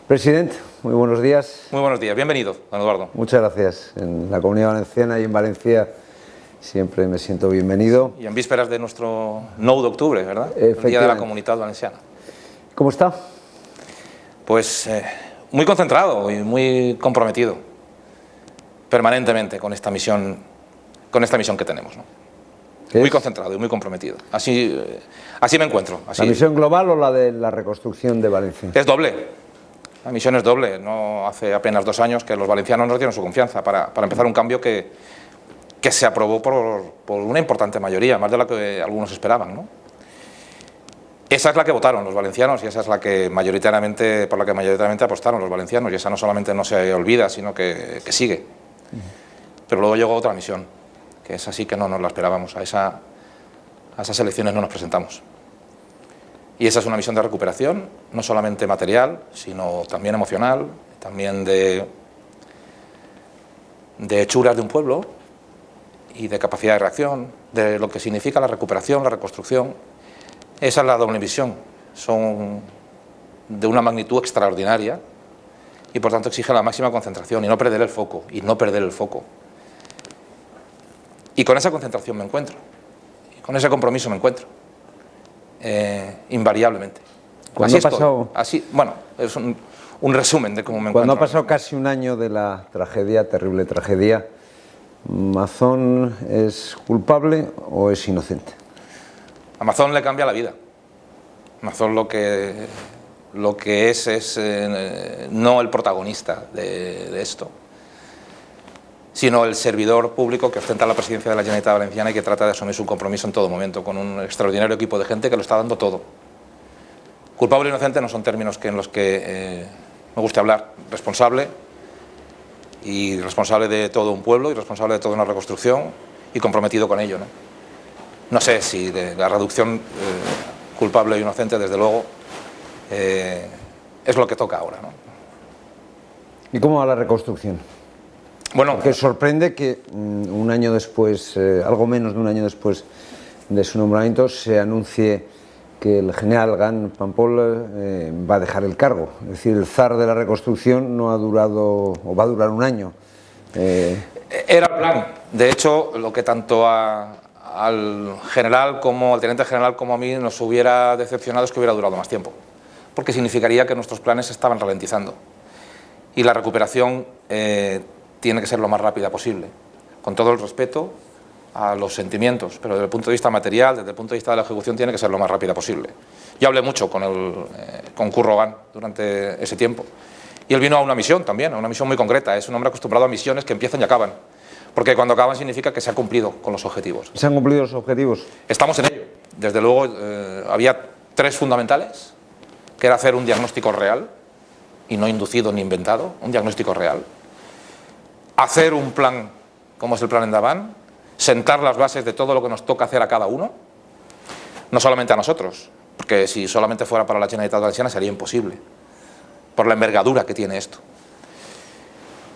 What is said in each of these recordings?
Presidente, muy buenos días. Muy buenos días, bienvenido, don Eduardo. Muchas gracias. En la Comunidad Valenciana y en Valencia siempre me siento bienvenido. Y en vísperas de nuestro 9 de octubre, ¿verdad? El Día de la Comunidad Valenciana. ¿Cómo está? Pues muy concentrado y muy comprometido permanentemente con esta misión que tenemos, ¿no? Muy concentrado y muy comprometido. Así me encuentro. Así. ¿La misión global o la de la reconstrucción de Valencia? Es doble. La misión es doble. No hace apenas 2 años que los valencianos nos dieron su confianza para empezar un cambio que se aprobó por una importante mayoría, más de la que algunos esperaban, ¿no? Esa es la que votaron los valencianos y esa es la que por la que mayoritariamente apostaron los valencianos, y esa no solamente no se olvida, sino que sigue. Pero luego llegó otra misión, que es así que no nos la esperábamos. A esas elecciones no nos presentamos. Y esa es una misión de recuperación, no solamente material, sino también emocional, también de hechuras de un pueblo y de capacidad de reacción, de lo que significa la recuperación, la reconstrucción. Esa es la doble misión. Son de una magnitud extraordinaria y por tanto exige la máxima concentración y no perder el foco, Y con esa concentración me encuentro, y con ese compromiso me encuentro, invariablemente. ¿Cuándo ha pasado? Bueno, es un resumen de cómo me encuentro. Cuando ha pasado casi un año de la tragedia, terrible tragedia, ¿Mazón es culpable o es inocente? A Mazón le cambia la vida. Mazón lo que es no el protagonista de esto, sino el servidor público que ostenta la presidencia de la Generalitat Valenciana y que trata de asumir su compromiso en todo momento, con un extraordinario equipo de gente que lo está dando todo. Culpable e inocente no son términos en los que me guste hablar. Responsable, y responsable de todo un pueblo y responsable de toda una reconstrucción y comprometido con ello, ¿no? No sé si de la reducción culpable e inocente, desde luego, es lo que toca ahora, ¿no? ¿Y cómo va la reconstrucción? Bueno, porque sorprende que un año después, algo menos de un año después de su nombramiento, se anuncie que el general Gan Pampol va a dejar el cargo. Es decir, el zar de la reconstrucción no ha durado, o va a durar un año. Era el plan. De hecho, lo que tanto al general como al teniente general como a mí nos hubiera decepcionado es que hubiera durado más tiempo, porque significaría que nuestros planes se estaban ralentizando y la recuperación tiene que ser lo más rápida posible, con todo el respeto a los sentimientos, pero desde el punto de vista material, desde el punto de vista de la ejecución, tiene que ser lo más rápida posible. Yo hablé mucho con Curro Gan durante ese tiempo, y él vino a una misión también, a una misión muy concreta. Es un hombre acostumbrado a misiones que empiezan y acaban, porque cuando acaban significa que se ha cumplido con los objetivos. ¿Se han cumplido los objetivos? Estamos en ello. Desde luego había 3 fundamentales, que era hacer un diagnóstico real, y no inducido ni inventado, un diagnóstico real, hacer un plan, como es el plan Endavant, sentar las bases de todo lo que nos toca hacer a cada uno, no solamente a nosotros, porque si solamente fuera para la Generalitat Valenciana sería imposible, por la envergadura que tiene esto,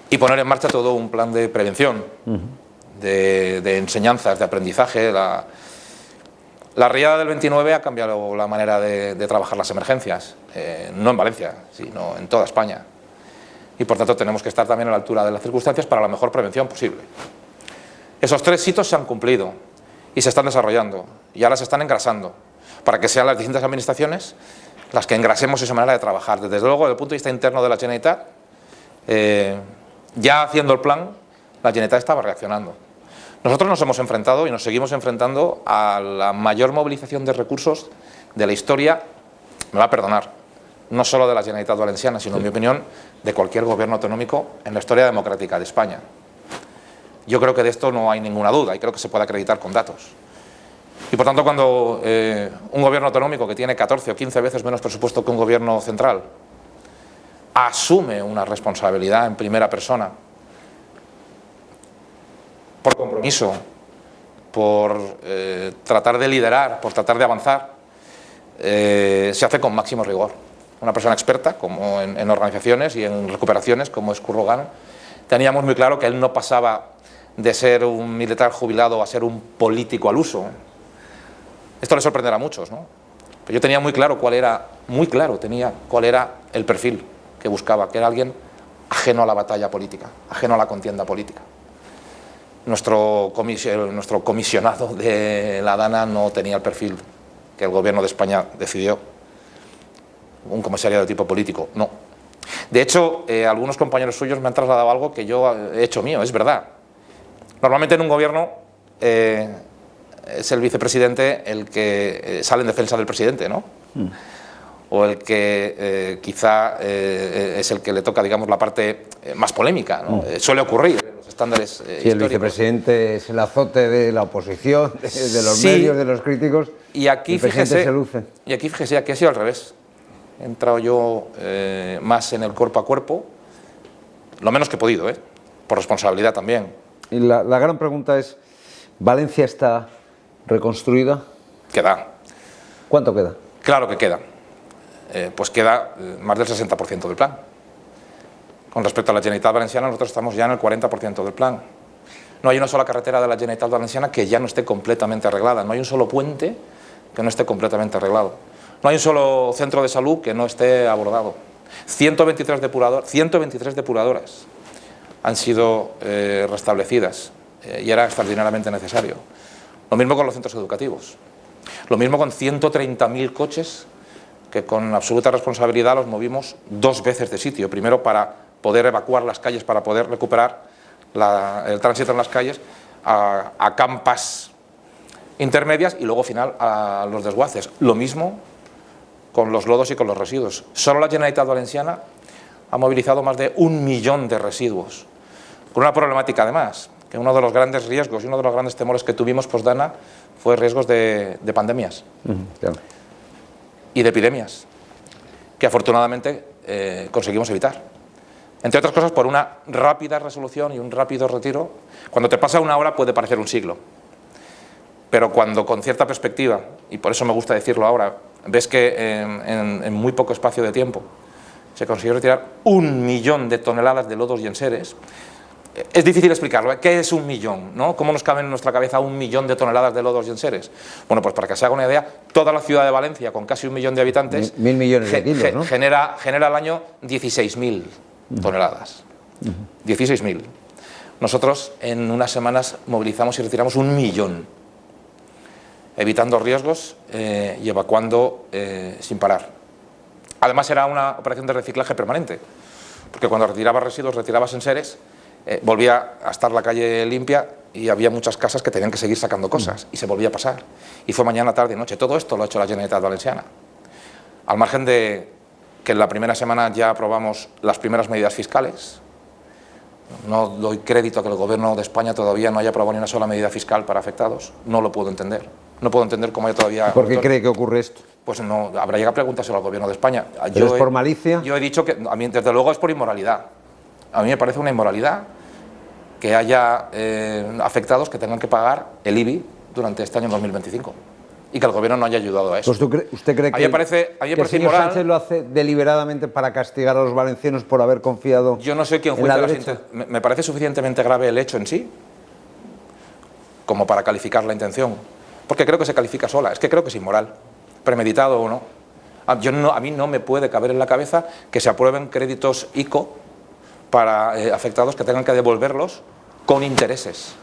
y poner en marcha todo un plan de prevención, de enseñanzas, de aprendizaje. La riada del 29 ha cambiado la manera de trabajar las emergencias, no en Valencia, sino en toda España, y por tanto tenemos que estar también a la altura de las circunstancias para la mejor prevención posible. Esos 3 hitos se han cumplido y se están desarrollando y ahora se están engrasando para que sean las distintas administraciones las que engrasemos esa manera de trabajar. Desde luego, desde el punto de vista interno de la Generalitat, ya haciendo el plan, la Generalitat estaba reaccionando. Nosotros nos hemos enfrentado y nos seguimos enfrentando a la mayor movilización de recursos de la historia, me va a perdonar, no solo de la Generalitat Valenciana, sino, en mi opinión, de cualquier gobierno autonómico en la historia democrática de España. Yo creo que de esto no hay ninguna duda y creo que se puede acreditar con datos. Y por tanto, cuando un gobierno autonómico que tiene 14 o 15 veces menos presupuesto que un gobierno central asume una responsabilidad en primera persona, por compromiso, por tratar de liderar, por tratar de avanzar, se hace con máximo rigor. Una persona experta como en organizaciones y en recuperaciones, como es Curro Gan, teníamos muy claro que él no pasaba de ser un militar jubilado a ser un político al uso. Esto le sorprenderá a muchos, ¿no? Pero yo tenía tenía cuál era el perfil que buscaba, que era alguien ajeno a la batalla política, ajeno a la contienda política. Nuestro comisionado de la DANA no tenía el perfil que el gobierno de España decidió, un comisario de tipo político, no. De hecho, algunos compañeros suyos me han trasladado algo que yo he hecho mío, es verdad. Normalmente en un gobierno es el vicepresidente el que sale en defensa del presidente, ¿no? O el que quizá es el que le toca, digamos, la parte más polémica, ¿no? Suele ocurrir en los estándares históricos. El vicepresidente es el azote de la oposición, de los medios, de los críticos, y aquí, el presidente se luce. Y aquí, fíjese, aquí ha sido al revés. He entrado yo más en el cuerpo a cuerpo, lo menos que he podido, por responsabilidad también. Y la gran pregunta es, ¿Valencia está reconstruida? Queda. ¿Cuánto queda? Claro que queda. Pues queda más del 60% del plan. Con respecto a la Generalitat Valenciana, nosotros estamos ya en el 40% del plan. No hay una sola carretera de la Generalitat Valenciana que ya no esté completamente arreglada. No hay un solo puente que no esté completamente arreglado. No hay un solo centro de salud que no esté abordado. 123 depuradoras han sido restablecidas y era extraordinariamente necesario. Lo mismo con los centros educativos. Lo mismo con 130.000 coches que con absoluta responsabilidad los movimos 2 veces de sitio. Primero para poder evacuar las calles, para poder recuperar el tránsito en las calles a campas intermedias y luego final a los desguaces. Lo mismo con los lodos y con los residuos. Solo la Generalitat Valenciana ha movilizado más de 1 millón de residuos. Con una problemática además, que uno de los grandes riesgos y uno de los grandes temores que tuvimos post-DANA fue riesgos de pandemias. Claro. Y de epidemias, que afortunadamente conseguimos evitar. Entre otras cosas por una rápida resolución y un rápido retiro. Cuando te pasa una hora puede parecer un siglo, pero cuando con cierta perspectiva, y por eso me gusta decirlo ahora, ves que en muy poco espacio de tiempo se consiguió retirar 1 millón de toneladas de lodos y enseres. Es difícil explicarlo, ¿qué es 1 millón? ¿No? ¿Cómo nos cabe en nuestra cabeza 1 millón de toneladas de lodos y enseres? Bueno, pues para que se haga una idea, toda la ciudad de Valencia, con casi 1 millón de habitantes, 1.000 millones de kilos, ¿no? genera al año 16.000 toneladas. 16.000. Nosotros en unas semanas movilizamos y retiramos 1 millón, evitando riesgos y evacuando sin parar. Además era una operación de reciclaje permanente, porque cuando retirabas residuos, retirabas enseres, volvía a estar la calle limpia y había muchas casas que tenían que seguir sacando cosas y se volvía a pasar. Y fue mañana, tarde y noche. Todo esto lo ha hecho la Generalitat Valenciana. Al margen de que en la primera semana ya aprobamos las primeras medidas fiscales. No doy crédito a que el Gobierno de España todavía no haya aprobado ni una sola medida fiscal para afectados. No lo puedo entender. No puedo entender cómo haya todavía... ¿Por qué cree que ocurre esto? Pues no, habrá llegado a preguntárselo al Gobierno de España. ¿Pero es por malicia? Yo he dicho que, a mí, desde luego, es por inmoralidad. A mí me parece una inmoralidad que haya afectados que tengan que pagar el IBI durante este año 2025 y que el Gobierno no haya ayudado a eso. Pues ¿usted cree que, el señor Sánchez lo hace deliberadamente para castigar a los valencianos por haber confiado? Yo no sé quién juicia las intenciones. Me parece suficientemente grave el hecho en sí como para calificar la intención, porque creo que se califica sola. Es que creo que es inmoral, premeditado o no. A mí no me puede caber en la cabeza que se aprueben créditos ICO para afectados que tengan que devolverlos con intereses.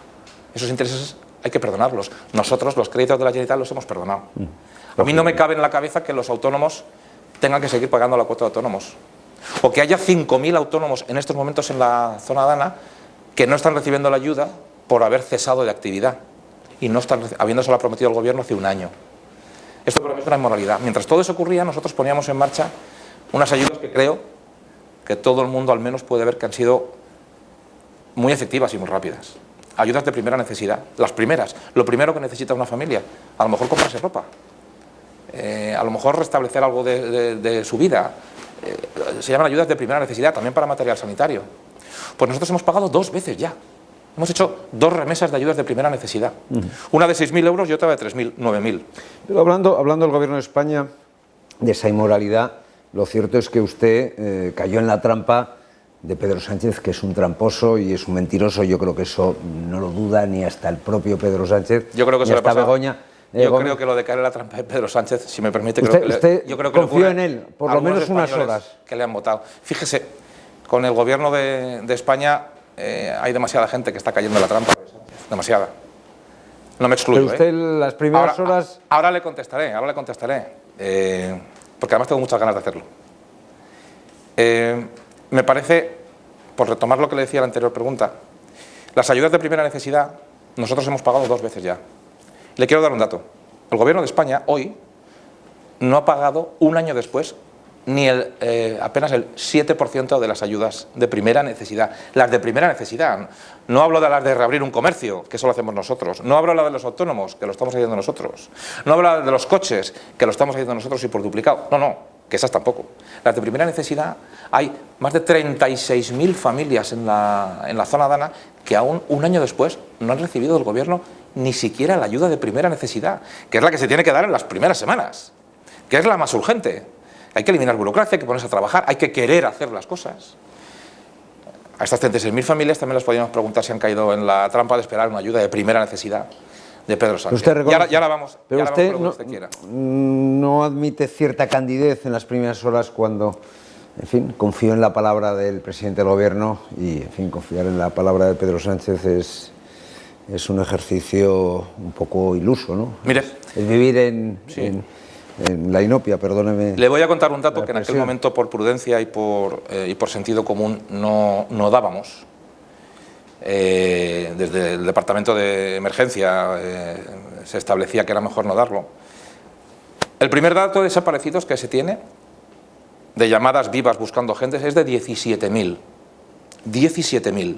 Esos intereses hay que perdonarlos. Nosotros los créditos de la Generalitat los hemos perdonado. A mí no me cabe en la cabeza que los autónomos tengan que seguir pagando la cuota de autónomos. O que haya 5.000 autónomos en estos momentos en la zona DANA que no están recibiendo la ayuda por haber cesado de actividad y no están habiéndosela prometido el Gobierno hace un año. Esto para mí es una inmoralidad. Mientras todo eso ocurría, nosotros poníamos en marcha unas ayudas que creo que todo el mundo al menos puede ver que han sido muy efectivas y muy rápidas. Ayudas de primera necesidad, las primeras, lo primero que necesita una familia, a lo mejor comprarse ropa, a lo mejor restablecer algo de su vida, se llaman ayudas de primera necesidad, también para material sanitario. Pues nosotros hemos pagado 2 veces ya, hemos hecho 2 remesas de ayudas de primera necesidad, una de 6.000 euros y otra de 3.000, 9.000. Pero hablando del Gobierno de España, de esa inmoralidad, lo cierto es que usted cayó en la trampa de Pedro Sánchez, que es un tramposo y es un mentiroso. Yo creo que eso no lo duda ni hasta el propio Pedro Sánchez, yo creo que ni hasta Begoña. Yo creo que lo de caer en la trampa de Pedro Sánchez, si me permite, ¿Usted yo creo que confió en él por lo menos unas horas? Que le han votado. Fíjese, con el gobierno de España hay demasiada gente que está cayendo en la trampa. Demasiada. No me excluyo. Pero usted las primeras horas... Ahora le contestaré, porque además tengo muchas ganas de hacerlo. Me parece, por retomar lo que le decía en la anterior pregunta, las ayudas de primera necesidad nosotros hemos pagado 2 veces ya. Le quiero dar un dato. El gobierno de España hoy no ha pagado un año después ni apenas el 7% de las ayudas de primera necesidad. Las de primera necesidad. No hablo de las de reabrir un comercio, que eso lo hacemos nosotros. No hablo de los autónomos, que lo estamos haciendo nosotros. No hablo de los coches, que lo estamos haciendo nosotros y por duplicado. No, que esas tampoco. Las de primera necesidad, hay más de 36.000 familias en la zona dana que aún un año después no han recibido del gobierno ni siquiera la ayuda de primera necesidad, que es la que se tiene que dar en las primeras semanas, que es la más urgente. Hay que eliminar burocracia, hay que ponerse a trabajar, hay que querer hacer las cosas. A estas 36.000 familias también les podríamos preguntar si han caído en la trampa de esperar una ayuda de primera necesidad de Pedro Sánchez. Ya la vamos. Pero usted, vamos usted quiera. No admite cierta candidez en las primeras horas cuando, en fin, confío en la palabra del presidente del gobierno y, en fin, confiar en la palabra de Pedro Sánchez es un ejercicio un poco iluso, ¿no? Mire. Es vivir en la inopia, perdóneme. Le voy a contar un dato que en aquel momento, por prudencia y por sentido común, no dábamos. Desde el Departamento de Emergencia se establecía que era mejor no darlo. El primer dato de desaparecidos que se tiene, de llamadas vivas buscando gente, es de 17.000. 17.000.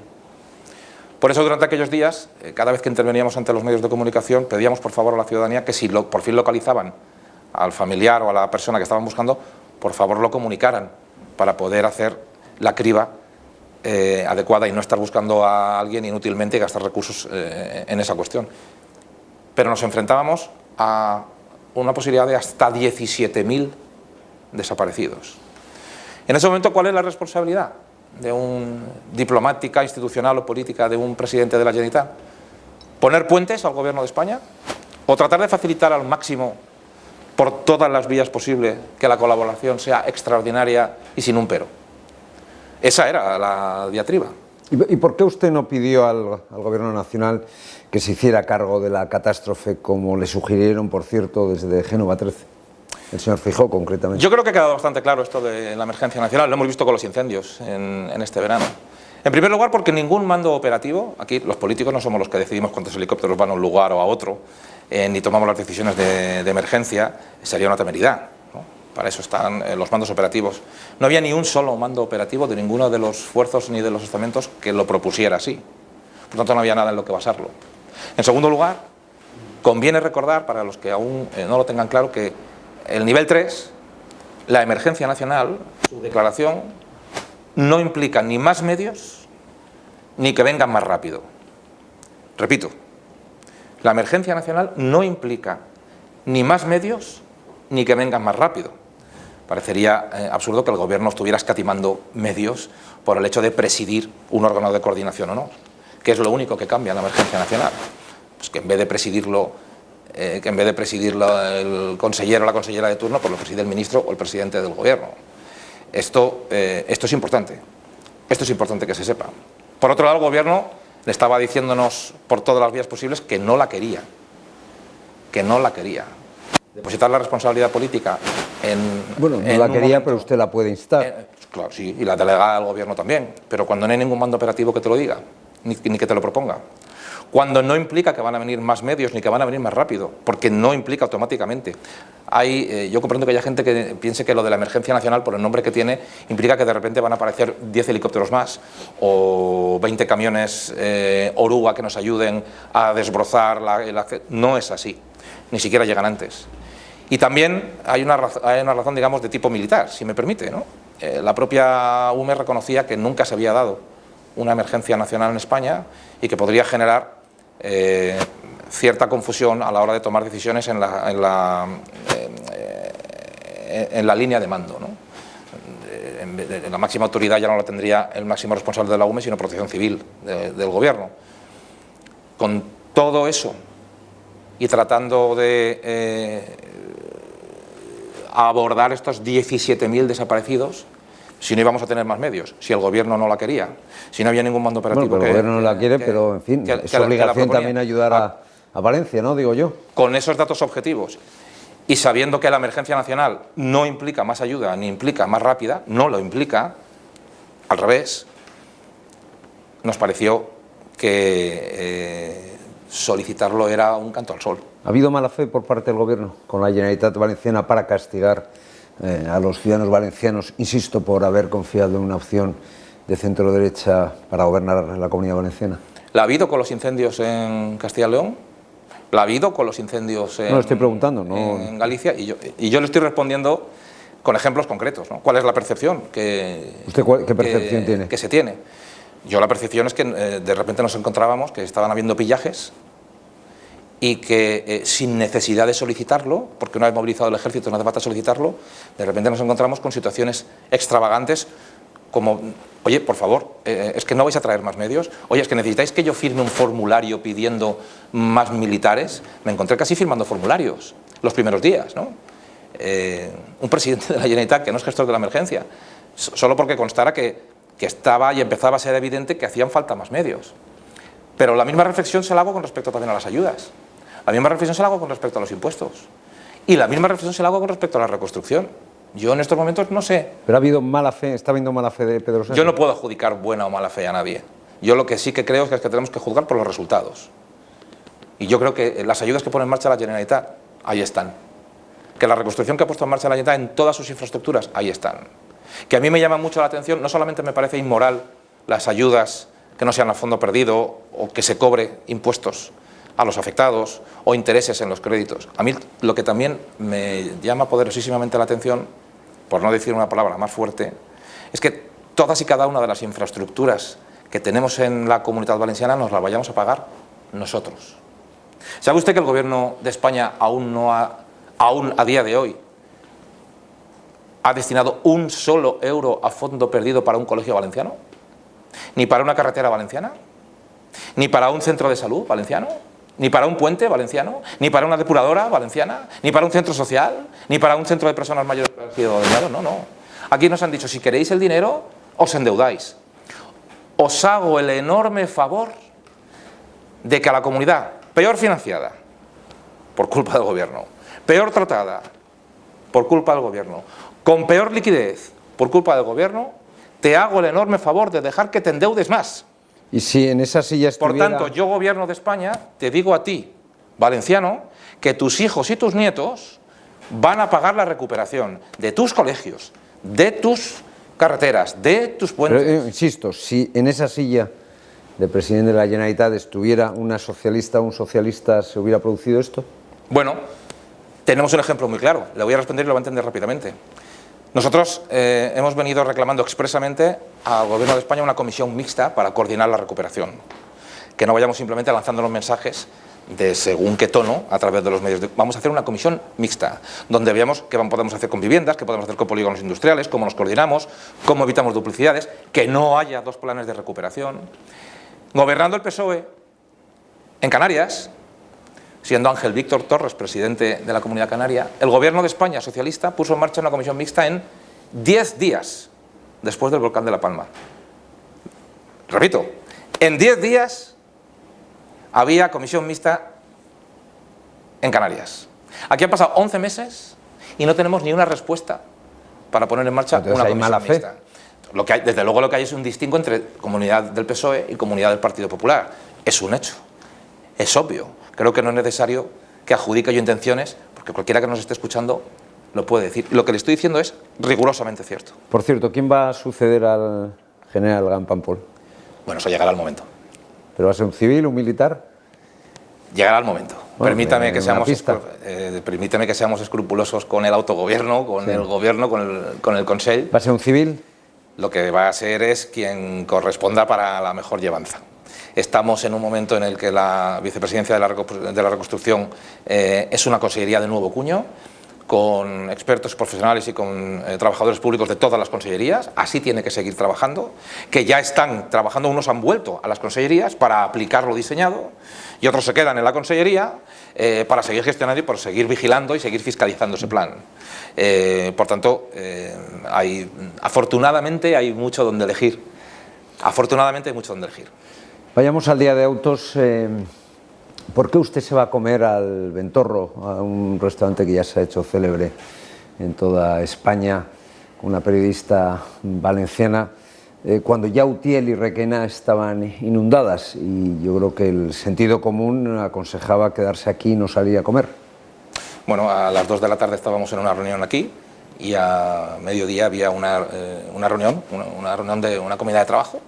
Por eso, durante aquellos días, cada vez que interveníamos ante los medios de comunicación, pedíamos por favor a la ciudadanía que si por fin localizaban al familiar o a la persona que estaban buscando, por favor lo comunicaran para poder hacer la criba adecuada y no estar buscando a alguien inútilmente y gastar recursos en esa cuestión. Pero nos enfrentábamos a una posibilidad de hasta 17.000 desaparecidos. En ese momento, ¿cuál es la responsabilidad de un diplomática, institucional o política de un presidente de la Generalitat? ¿Poner puentes al gobierno de España? ¿O tratar de facilitar al máximo, por todas las vías posibles, que la colaboración sea extraordinaria y sin un pero? Esa era la diatriba. ¿Y por qué usted no pidió al gobierno nacional que se hiciera cargo de la catástrofe, como le sugirieron, por cierto, desde Génova 13? El señor Feijóo, concretamente. Yo creo que ha quedado bastante claro esto de la emergencia nacional. Lo hemos visto con los incendios en este verano. En primer lugar, porque ningún mando operativo, aquí los políticos no somos los que decidimos cuántos helicópteros van a un lugar o a otro, ni tomamos las decisiones de emergencia, sería una temeridad, ¿no? Para eso están los mandos operativos. No había ni un solo mando operativo de ninguno de los esfuerzos ni de los estamentos que lo propusiera así. Por tanto, no había nada en lo que basarlo. En segundo lugar, conviene recordar, para los que aún no lo tengan claro, que el nivel 3, la emergencia nacional, su declaración, no implica ni más medios ni que vengan más rápido. Repito, la emergencia nacional no implica ni más medios ni que vengan más rápido. Parecería absurdo que el gobierno estuviera escatimando medios por el hecho de presidir un órgano de coordinación o no, que es lo único que cambia en la emergencia nacional. Pues que en vez de presidirlo el consejero o la consellera de turno, pues lo preside el ministro o el presidente del gobierno. Esto es importante. Esto es importante que se sepa. Por otro lado, el gobierno le estaba diciéndonos por todas las vías posibles que no la quería. Que no la quería. Depositar la responsabilidad política en... Bueno, no la quería, pero usted la puede instar. Claro, sí, y la delega al gobierno también. Pero cuando no hay ningún mando operativo que te lo diga, ni que te lo proponga. Cuando no implica que van a venir más medios ni que van a venir más rápido, porque no implica automáticamente. Yo comprendo que haya gente que piense que lo de la emergencia nacional, por el nombre que tiene, implica que de repente van a aparecer 10 helicópteros más o 20 camiones oruga que nos ayuden a desbrozar el acceso. No es así, ni siquiera llegan antes. Y también hay una razón, digamos, de tipo militar, si me permite, ¿no? La propia UME reconocía que nunca se había dado una emergencia nacional en España y que podría generar cierta confusión a la hora de tomar decisiones en la línea de mando, ¿no? La máxima autoridad ya no la tendría el máximo responsable de la UME, sino Protección Civil del gobierno. Con todo eso y tratando de abordar estos 17.000 desaparecidos, si no íbamos a tener más medios, si el gobierno no la quería, si no había ningún mando operativo. Bueno, el gobierno no la quiere, pero en fin, es obligación también ayudar a Valencia, ¿no? Digo yo. Con esos datos objetivos y sabiendo que la emergencia nacional no implica más ayuda ni implica más rápida, no lo implica, al revés, nos pareció que solicitarlo era un canto al sol. ¿Ha habido mala fe por parte del gobierno con la Generalitat Valenciana para castigar a los ciudadanos valencianos, insisto, por haber confiado en una opción de centro-derecha para gobernar la Comunidad Valenciana? ¿La ha habido con los incendios en Castilla y León? ¿La ha habido con los incendios en, no, estoy preguntando, en Galicia? Y yo le estoy respondiendo con ejemplos concretos, ¿no? ¿Cuál es la percepción ¿Usted qué percepción tiene? Que se tiene? Yo la percepción es que de repente nos encontrábamos que estaban habiendo pillajes y que sin necesidad de solicitarlo, porque una vez movilizado el ejército no hace falta solicitarlo, de repente nos encontramos con situaciones extravagantes como, oye, por favor, es que no vais a traer más medios, oye, es que necesitáis que yo firme un formulario pidiendo más militares. Me encontré casi firmando formularios los primeros días, ¿no? Un presidente de la Generalitat que no es gestor de la emergencia, solo porque constara que estaba y empezaba a ser evidente que hacían falta más medios. Pero la misma reflexión se la hago con respecto también a las ayudas. La misma reflexión se la hago con respecto a los impuestos. Y la misma reflexión se la hago con respecto a la reconstrucción. Yo en estos momentos no sé. ¿Pero ha habido mala fe? ¿Está habiendo mala fe de Pedro Sánchez? Yo no puedo adjudicar buena o mala fe a nadie. Yo lo que sí que creo es que tenemos que juzgar por los resultados. Y yo creo que las ayudas que pone en marcha la Generalitat, ahí están. Que la reconstrucción que ha puesto en marcha la Generalitat en todas sus infraestructuras, ahí están. Que a mí me llama mucho la atención, no solamente me parece inmoral las ayudas que no sean a fondo perdido o que se cobre impuestos a los afectados o intereses en los créditos. A mí lo que también me llama poderosísimamente la atención, por no decir una palabra más fuerte, es que todas y cada una de las infraestructuras que tenemos en la Comunidad Valenciana nos las vayamos a pagar nosotros. ¿Sabe usted que el Gobierno de España aún a día de hoy ha destinado un solo euro a fondo perdido para un colegio valenciano? ¿Ni para una carretera valenciana? ¿Ni para un centro de salud valenciano? ¿Ni para un puente valenciano? ¿Ni para una depuradora valenciana? ¿Ni para un centro social? ¿Ni para un centro de personas mayores que han sido dañados? No, no. Aquí nos han dicho, si queréis el dinero, os endeudáis. Os hago el enorme favor de que a la comunidad peor financiada, por culpa del gobierno, peor tratada, por culpa del gobierno, con peor liquidez, por culpa del gobierno, te hago el enorme favor de dejar que te endeudes más. Y si en esa silla estuviera... Por tanto, yo, Gobierno de España, te digo a ti, valenciano, que tus hijos y tus nietos van a pagar la recuperación de tus colegios, de tus carreteras, de tus puentes. Pero, insisto, si en esa silla de presidente de la Generalitat estuviera una socialista o un socialista, ¿se hubiera producido esto? Bueno, tenemos un ejemplo muy claro. Le voy a responder y lo va a entender rápidamente. Nosotros hemos venido reclamando expresamente al Gobierno de España una comisión mixta para coordinar la recuperación. Que no vayamos simplemente lanzando los mensajes de según qué tono a través de los medios. Vamos a hacer una comisión mixta, donde veamos qué podemos hacer con viviendas, qué podemos hacer con polígonos industriales, cómo nos coordinamos, cómo evitamos duplicidades, que no haya dos planes de recuperación. Gobernando el PSOE en Canarias, siendo Ángel Víctor Torres presidente de la Comunidad Canaria, el Gobierno de España socialista puso en marcha una comisión mixta en 10 días después del volcán de La Palma. Repito, en 10 días había comisión mixta en Canarias. Aquí han pasado 11 meses y no tenemos ni una respuesta para poner en marcha una comisión mala mixta. Lo que hay, desde luego lo que hay es un distingo entre comunidad del PSOE y comunidad del Partido Popular. Es un hecho, es obvio. Creo que no es necesario que adjudique yo intenciones, porque cualquiera que nos esté escuchando lo puede decir. Lo que le estoy diciendo es rigurosamente cierto. Por cierto, ¿quién va a suceder al general Gán Pampol? Bueno, eso llegará al momento. ¿Pero va a ser un civil, un militar? Llegará al momento. Bueno, permítame que seamos escrupulosos con el autogobierno, con el gobierno, con el Consell. ¿Va a ser un civil? Lo que va a ser es quien corresponda para la mejor llevanza. Estamos en un momento en el que la vicepresidencia de la reconstrucción es una consejería de nuevo cuño. con expertos profesionales y con trabajadores públicos de todas las consellerías, así tiene que seguir trabajando, que ya están trabajando, unos han vuelto a las consellerías para aplicar lo diseñado y otros se quedan en la consellería para seguir gestionando y por seguir vigilando y seguir fiscalizando ese plan. Por tanto, afortunadamente hay mucho donde elegir. Afortunadamente hay mucho donde elegir. Vayamos al Día de Autos. ¿Por qué usted se va a comer al Ventorro, a un restaurante que ya se ha hecho célebre en toda España, una periodista valenciana, cuando ya Utiel y Requena estaban inundadas? Y yo creo que el sentido común aconsejaba quedarse aquí y no salir a comer. Bueno, a las 2 de la tarde estábamos en una reunión aquí y a mediodía había una reunión de una comida de trabajo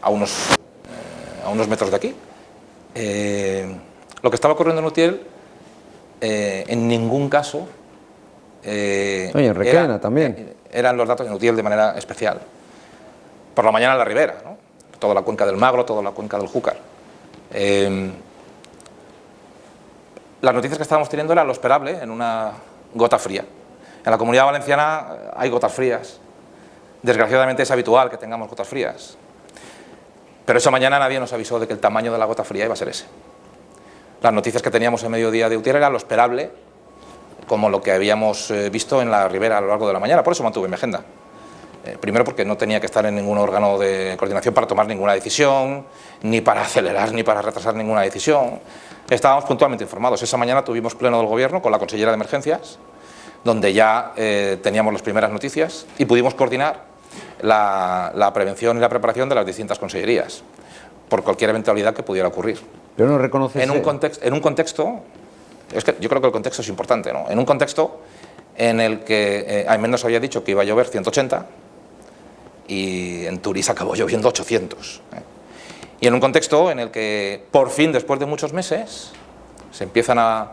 a unos metros de aquí. Lo que estaba ocurriendo en Utiel en ningún caso en Requena también eran los datos en Utiel de manera especial. Por la mañana en la Ribera, ¿no? Toda la cuenca del Magro, toda la cuenca del Júcar. Las noticias que estábamos teniendo era lo esperable en una gota fría. En la Comunidad Valenciana hay gotas frías. Desgraciadamente es habitual que tengamos gotas frías. Pero esa mañana nadie nos avisó de que el tamaño de la gota fría iba a ser ese. Las noticias que teníamos en mediodía de Utiel era lo esperable, como lo que habíamos visto en la Ribera a lo largo de la mañana. Por eso mantuve mi agenda. Primero porque no tenía que estar en ningún órgano de coordinación para tomar ninguna decisión, ni para acelerar ni para retrasar ninguna decisión. Estábamos puntualmente informados. Esa mañana tuvimos pleno del Gobierno con la consellera de Emergencias, donde ya teníamos las primeras noticias y pudimos coordinar la prevención y la preparación de las distintas consellerías por cualquier eventualidad que pudiera ocurrir. Pero no reconoce en un contexto, es que yo creo que el contexto es importante, ¿no? En un contexto en el que Aymen nos había dicho que iba a llover 180 y en Turís acabó lloviendo 800. Y en un contexto en el que por fin, después de muchos meses, se empiezan a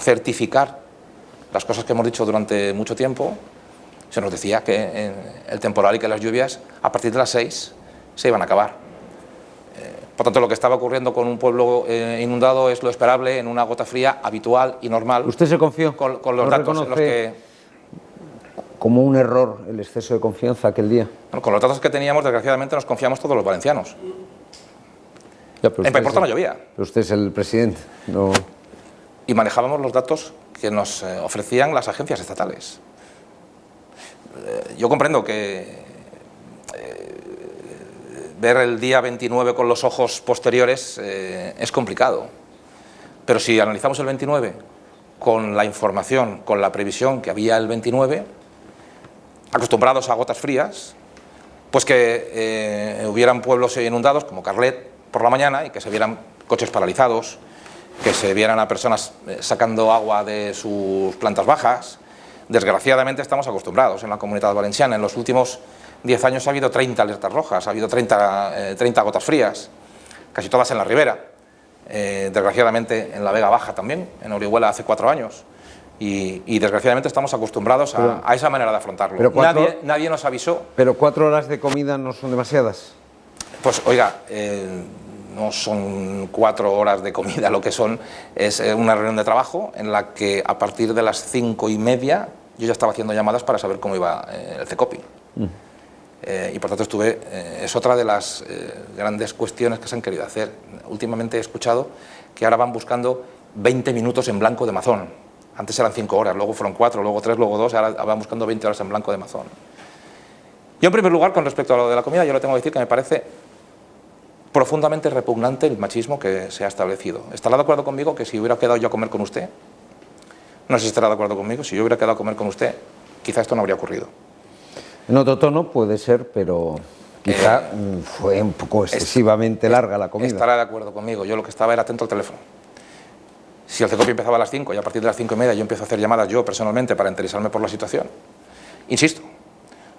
certificar las cosas que hemos dicho durante mucho tiempo. Se nos decía que el temporal y que las lluvias a partir de las 6 se iban a acabar. Por tanto, lo que estaba ocurriendo con un pueblo inundado es lo esperable en una gota fría habitual y normal. ¿Usted se confió? Con los datos en los que... como un error el exceso de confianza aquel día. Bueno, con los datos que teníamos, desgraciadamente, nos confiamos todos los valencianos. En Paiporta no llovía. Pero usted es el presidente, no... Y manejábamos los datos que nos ofrecían las agencias estatales. Yo comprendo que ver el día 29 con los ojos posteriores es complicado. Pero si analizamos el 29 con la información, con la previsión que había el 29, acostumbrados a gotas frías, pues que hubieran pueblos inundados como Carlet por la mañana y que se vieran coches paralizados, que se vieran a personas sacando agua de sus plantas bajas. Desgraciadamente estamos acostumbrados en la Comunidad Valenciana. En los últimos 10 años ha habido 30 alertas rojas, ha habido 30 gotas frías, casi todas en la Ribera. Desgraciadamente en la Vega Baja también, en Orihuela hace 4 años. Y desgraciadamente estamos acostumbrados a esa manera de afrontarlo. Pero nadie nos avisó. ¿Pero 4 horas de comida no son demasiadas? Pues oiga, no son 4 horas de comida, lo que son es una reunión de trabajo en la que a partir de las 5:30 yo ya estaba haciendo llamadas para saber cómo iba el CECOPI. Y por tanto es otra de las grandes cuestiones que se han querido hacer. Últimamente he escuchado que ahora van buscando 20 minutos en blanco de Mazón. Antes eran 5 horas, luego fueron 4, luego 3, luego 2, ahora van buscando 20 horas en blanco de Mazón. Yo, en primer lugar, con respecto a lo de la comida, yo le tengo que decir que me parece profundamente repugnante el machismo que se ha establecido. ¿Estará de acuerdo conmigo que si hubiera quedado yo a comer con usted? No sé si estará de acuerdo conmigo, si yo hubiera quedado a comer con usted, quizá esto no habría ocurrido. En otro tono puede ser, pero quizá fue un poco excesivamente larga la comida. Estará de acuerdo conmigo, yo lo que estaba era atento al teléfono. Si el CECOPI empezaba a las 5 y a partir de las 5:30 yo empiezo a hacer llamadas yo personalmente para interesarme por la situación. Insisto,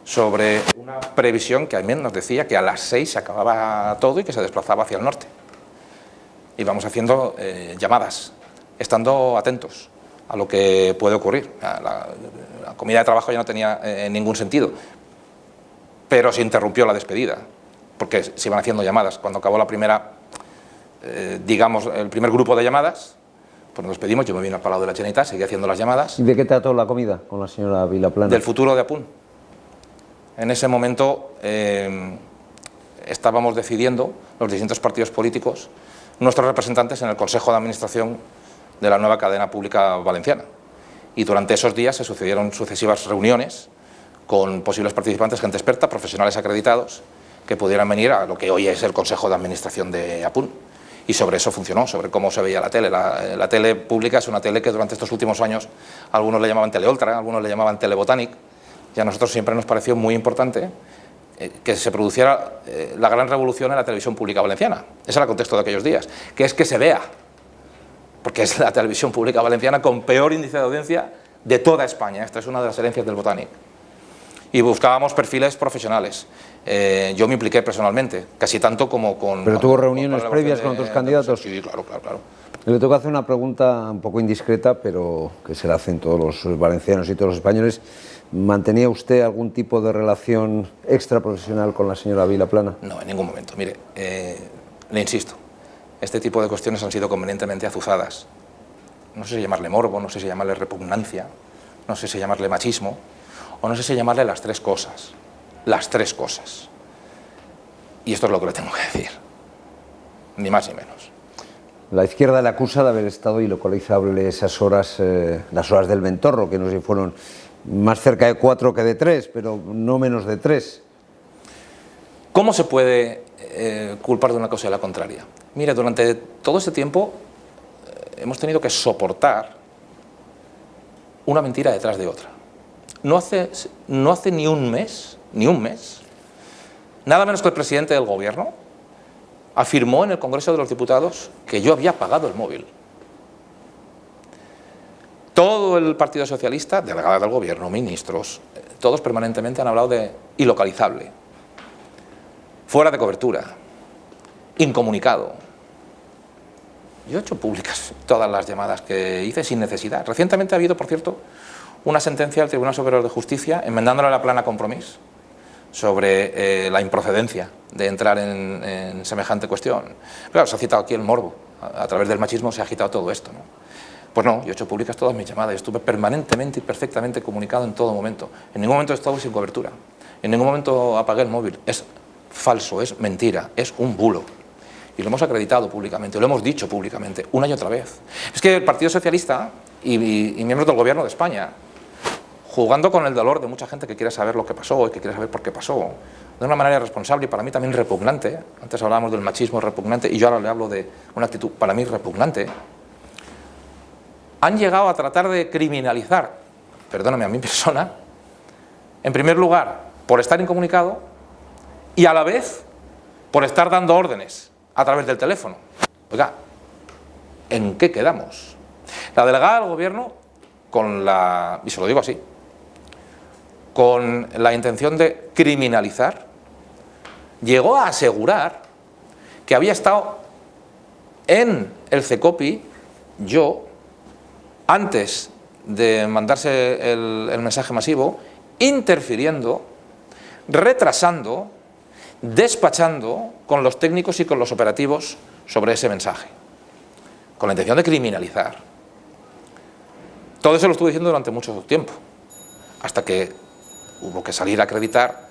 sobre una previsión que también nos decía que a las 6 se acababa todo y que se desplazaba hacia el norte. Íbamos haciendo llamadas, estando atentos a lo que puede ocurrir. La comida de trabajo ya no tenía ningún sentido, pero se interrumpió la despedida, porque se iban haciendo llamadas. Cuando acabó la primera, digamos, el primer grupo de llamadas, pues nos despedimos, yo me vine al Palau de la Generalitat, seguí haciendo las llamadas. ¿Y de qué trató la comida con la señora Vilaplana? Del futuro de Apun. En ese momento estábamos decidiendo, los distintos partidos políticos, nuestros representantes en el Consejo de Administración de la nueva cadena pública valenciana. Y durante esos días se sucedieron sucesivas reuniones con posibles participantes, gente experta, profesionales acreditados, que pudieran venir a lo que hoy es el Consejo de Administración de Apun. Y sobre eso funcionó, sobre cómo se veía la tele. La tele pública es una tele que durante estos últimos años algunos le llamaban Teleoltra, algunos le llamaban Telebotanic, y a nosotros siempre nos pareció muy importante que se produciera la gran revolución en la televisión pública valenciana. Ese era el contexto de aquellos días, que es que se vea, porque es la televisión pública valenciana con peor índice de audiencia de toda España. Esta es una de las herencias del Botanic. Y buscábamos perfiles profesionales. Yo me impliqué personalmente, casi tanto como con... ¿Pero tuvo reuniones previas con otros candidatos? Sí, claro. Le tengo que hacer una pregunta un poco indiscreta, pero que se la hacen todos los valencianos y todos los españoles. ¿Mantenía usted algún tipo de relación extraprofesional con la señora Vilaplana? No, en ningún momento. Mire, le insisto, este tipo de cuestiones han sido convenientemente azuzadas. No sé si llamarle morbo, no sé si llamarle repugnancia, no sé si llamarle machismo, o no sé si llamarle las tres cosas. Las tres cosas. Y esto es lo que le tengo que decir. Ni más ni menos. La izquierda le acusa de haber estado ilocalizable esas horas, las horas del Ventorro, que no sé si fueron más cerca de 4 que de 3, pero no menos de 3. ¿Cómo se puede culpar de una cosa y la contraria? Mire, durante todo este tiempo hemos tenido que soportar una mentira detrás de otra. No hace ni un mes, nada menos que el presidente del gobierno afirmó en el Congreso de los Diputados que yo había pagado el móvil. Todo el Partido Socialista, delegada del gobierno, ministros, todos permanentemente han hablado de ilocalizable, fuera de cobertura, incomunicado. Yo he hecho públicas todas las llamadas que hice sin necesidad. Recientemente ha habido, por cierto, una sentencia del Tribunal Superior de Justicia enmendándole la plana Compromís sobre la improcedencia de entrar en semejante cuestión. Claro, se ha citado aquí el morbo. A través del machismo se ha agitado todo esto, ¿no? Pues no, yo he hecho públicas todas mis llamadas. Estuve permanentemente y perfectamente comunicado en todo momento. En ningún momento he estado sin cobertura. En ningún momento apagué el móvil. Es falso, es mentira, es un bulo. Y lo hemos acreditado públicamente, lo hemos dicho públicamente, una y otra vez. Es que el Partido Socialista y miembros del Gobierno de España, jugando con el dolor de mucha gente que quiere saber lo que pasó y que quiere saber por qué pasó, de una manera irresponsable y para mí también repugnante, antes hablábamos del machismo repugnante y yo ahora le hablo de una actitud para mí repugnante, han llegado a tratar de criminalizar, perdóname, a mi persona, en primer lugar, por estar incomunicado y a la vez por estar dando órdenes a través del teléfono. Oiga, ¿en qué quedamos? La delegada del gobierno, y se lo digo así, con la intención de criminalizar, llegó a asegurar que había estado en el CECOPI, yo, antes de mandarse el mensaje masivo, interfiriendo, retrasando, despachando con los técnicos y con los operativos sobre ese mensaje, con la intención de criminalizar. Todo eso lo estuve diciendo durante mucho tiempo, hasta que hubo que salir a acreditar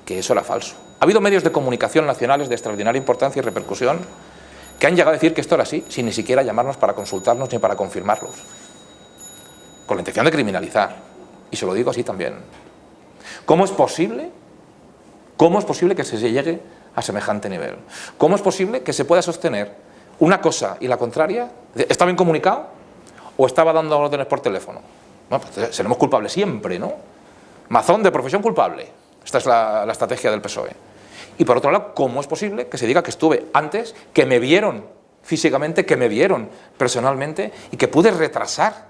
que eso era falso. Ha habido medios de comunicación nacionales de extraordinaria importancia y repercusión que han llegado a decir que esto era así, sin ni siquiera llamarnos para consultarnos ni para confirmarlos, con la intención de criminalizar. Y se lo digo así también. ¿Cómo es posible que se llegue a semejante nivel? ¿Cómo es posible que se pueda sostener una cosa y la contraria? ¿Estaba incomunicado o estaba dando órdenes por teléfono? Bueno, pues seremos culpables siempre, ¿no? Mazón de profesión culpable. Esta es la estrategia del PSOE. Y por otro lado, ¿cómo es posible que se diga que estuve antes, que me vieron físicamente, que me vieron personalmente y que pude retrasar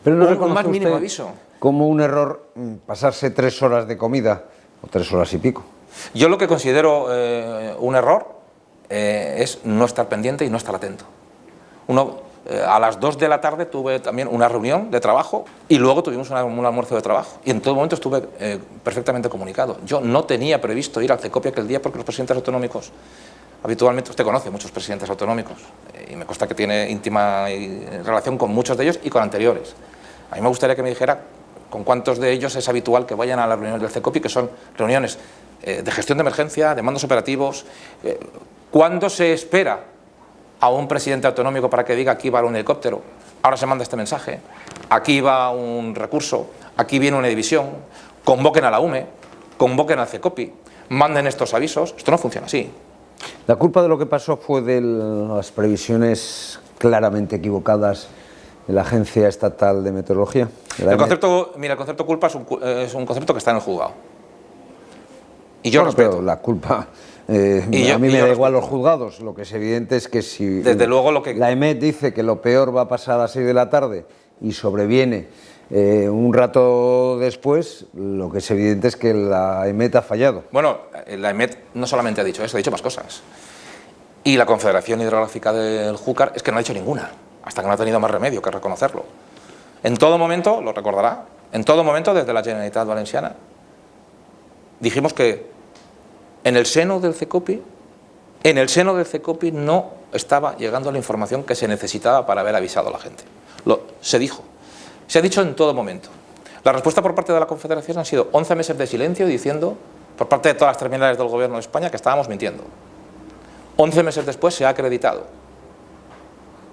Pero no un más mínimo usted aviso? Como un error pasarse 3 horas de comida, o 3 horas y pico. Yo lo que considero un error es no estar pendiente y no estar atento. A las 2 de la tarde tuve también una reunión de trabajo y luego tuvimos un almuerzo de trabajo. Y en todo momento estuve perfectamente comunicado. Yo no tenía previsto ir al CECOPI aquel día porque los presidentes autonómicos habitualmente, usted conoce muchos presidentes autonómicos y me consta que tiene íntima relación con muchos de ellos y con anteriores. A mí me gustaría que me dijera con cuántos de ellos es habitual que vayan a las reuniones del CECOPI, que son reuniones de gestión de emergencia, de mandos operativos. ¿Cuándo se espera a un presidente autonómico para que diga aquí va un helicóptero, ahora se manda este mensaje, aquí va un recurso, aquí viene una división, convoquen a la UME, convoquen al CECOPI, manden estos avisos? Esto no funciona así. La culpa de lo que pasó fue de las previsiones claramente equivocadas de la Agencia Estatal de Meteorología. El concepto culpa es un concepto que está en el juzgado. Y yo bueno, respeto. Pero la culpa, a mí me da igual los juzgados. Lo que es evidente es que si desde luego la EMET dice que lo peor va a pasar a las 6 de la tarde y sobreviene un rato después, lo que es evidente es que la EMET ha fallado. Bueno, la EMET no solamente ha dicho eso, ha dicho más cosas. Y la Confederación Hidrográfica del Júcar es que no ha dicho ninguna, hasta que no ha tenido más remedio que reconocerlo. En todo momento, lo recordará, en todo momento desde la Generalitat Valenciana dijimos que en el seno del CECOPI no estaba llegando la información que se necesitaba para haber avisado a la gente. Se dijo. Se ha dicho en todo momento. La respuesta por parte de la Confederación han sido 11 meses de silencio diciendo, por parte de todas las terminales del Gobierno de España, que estábamos mintiendo. 11 meses después se ha acreditado.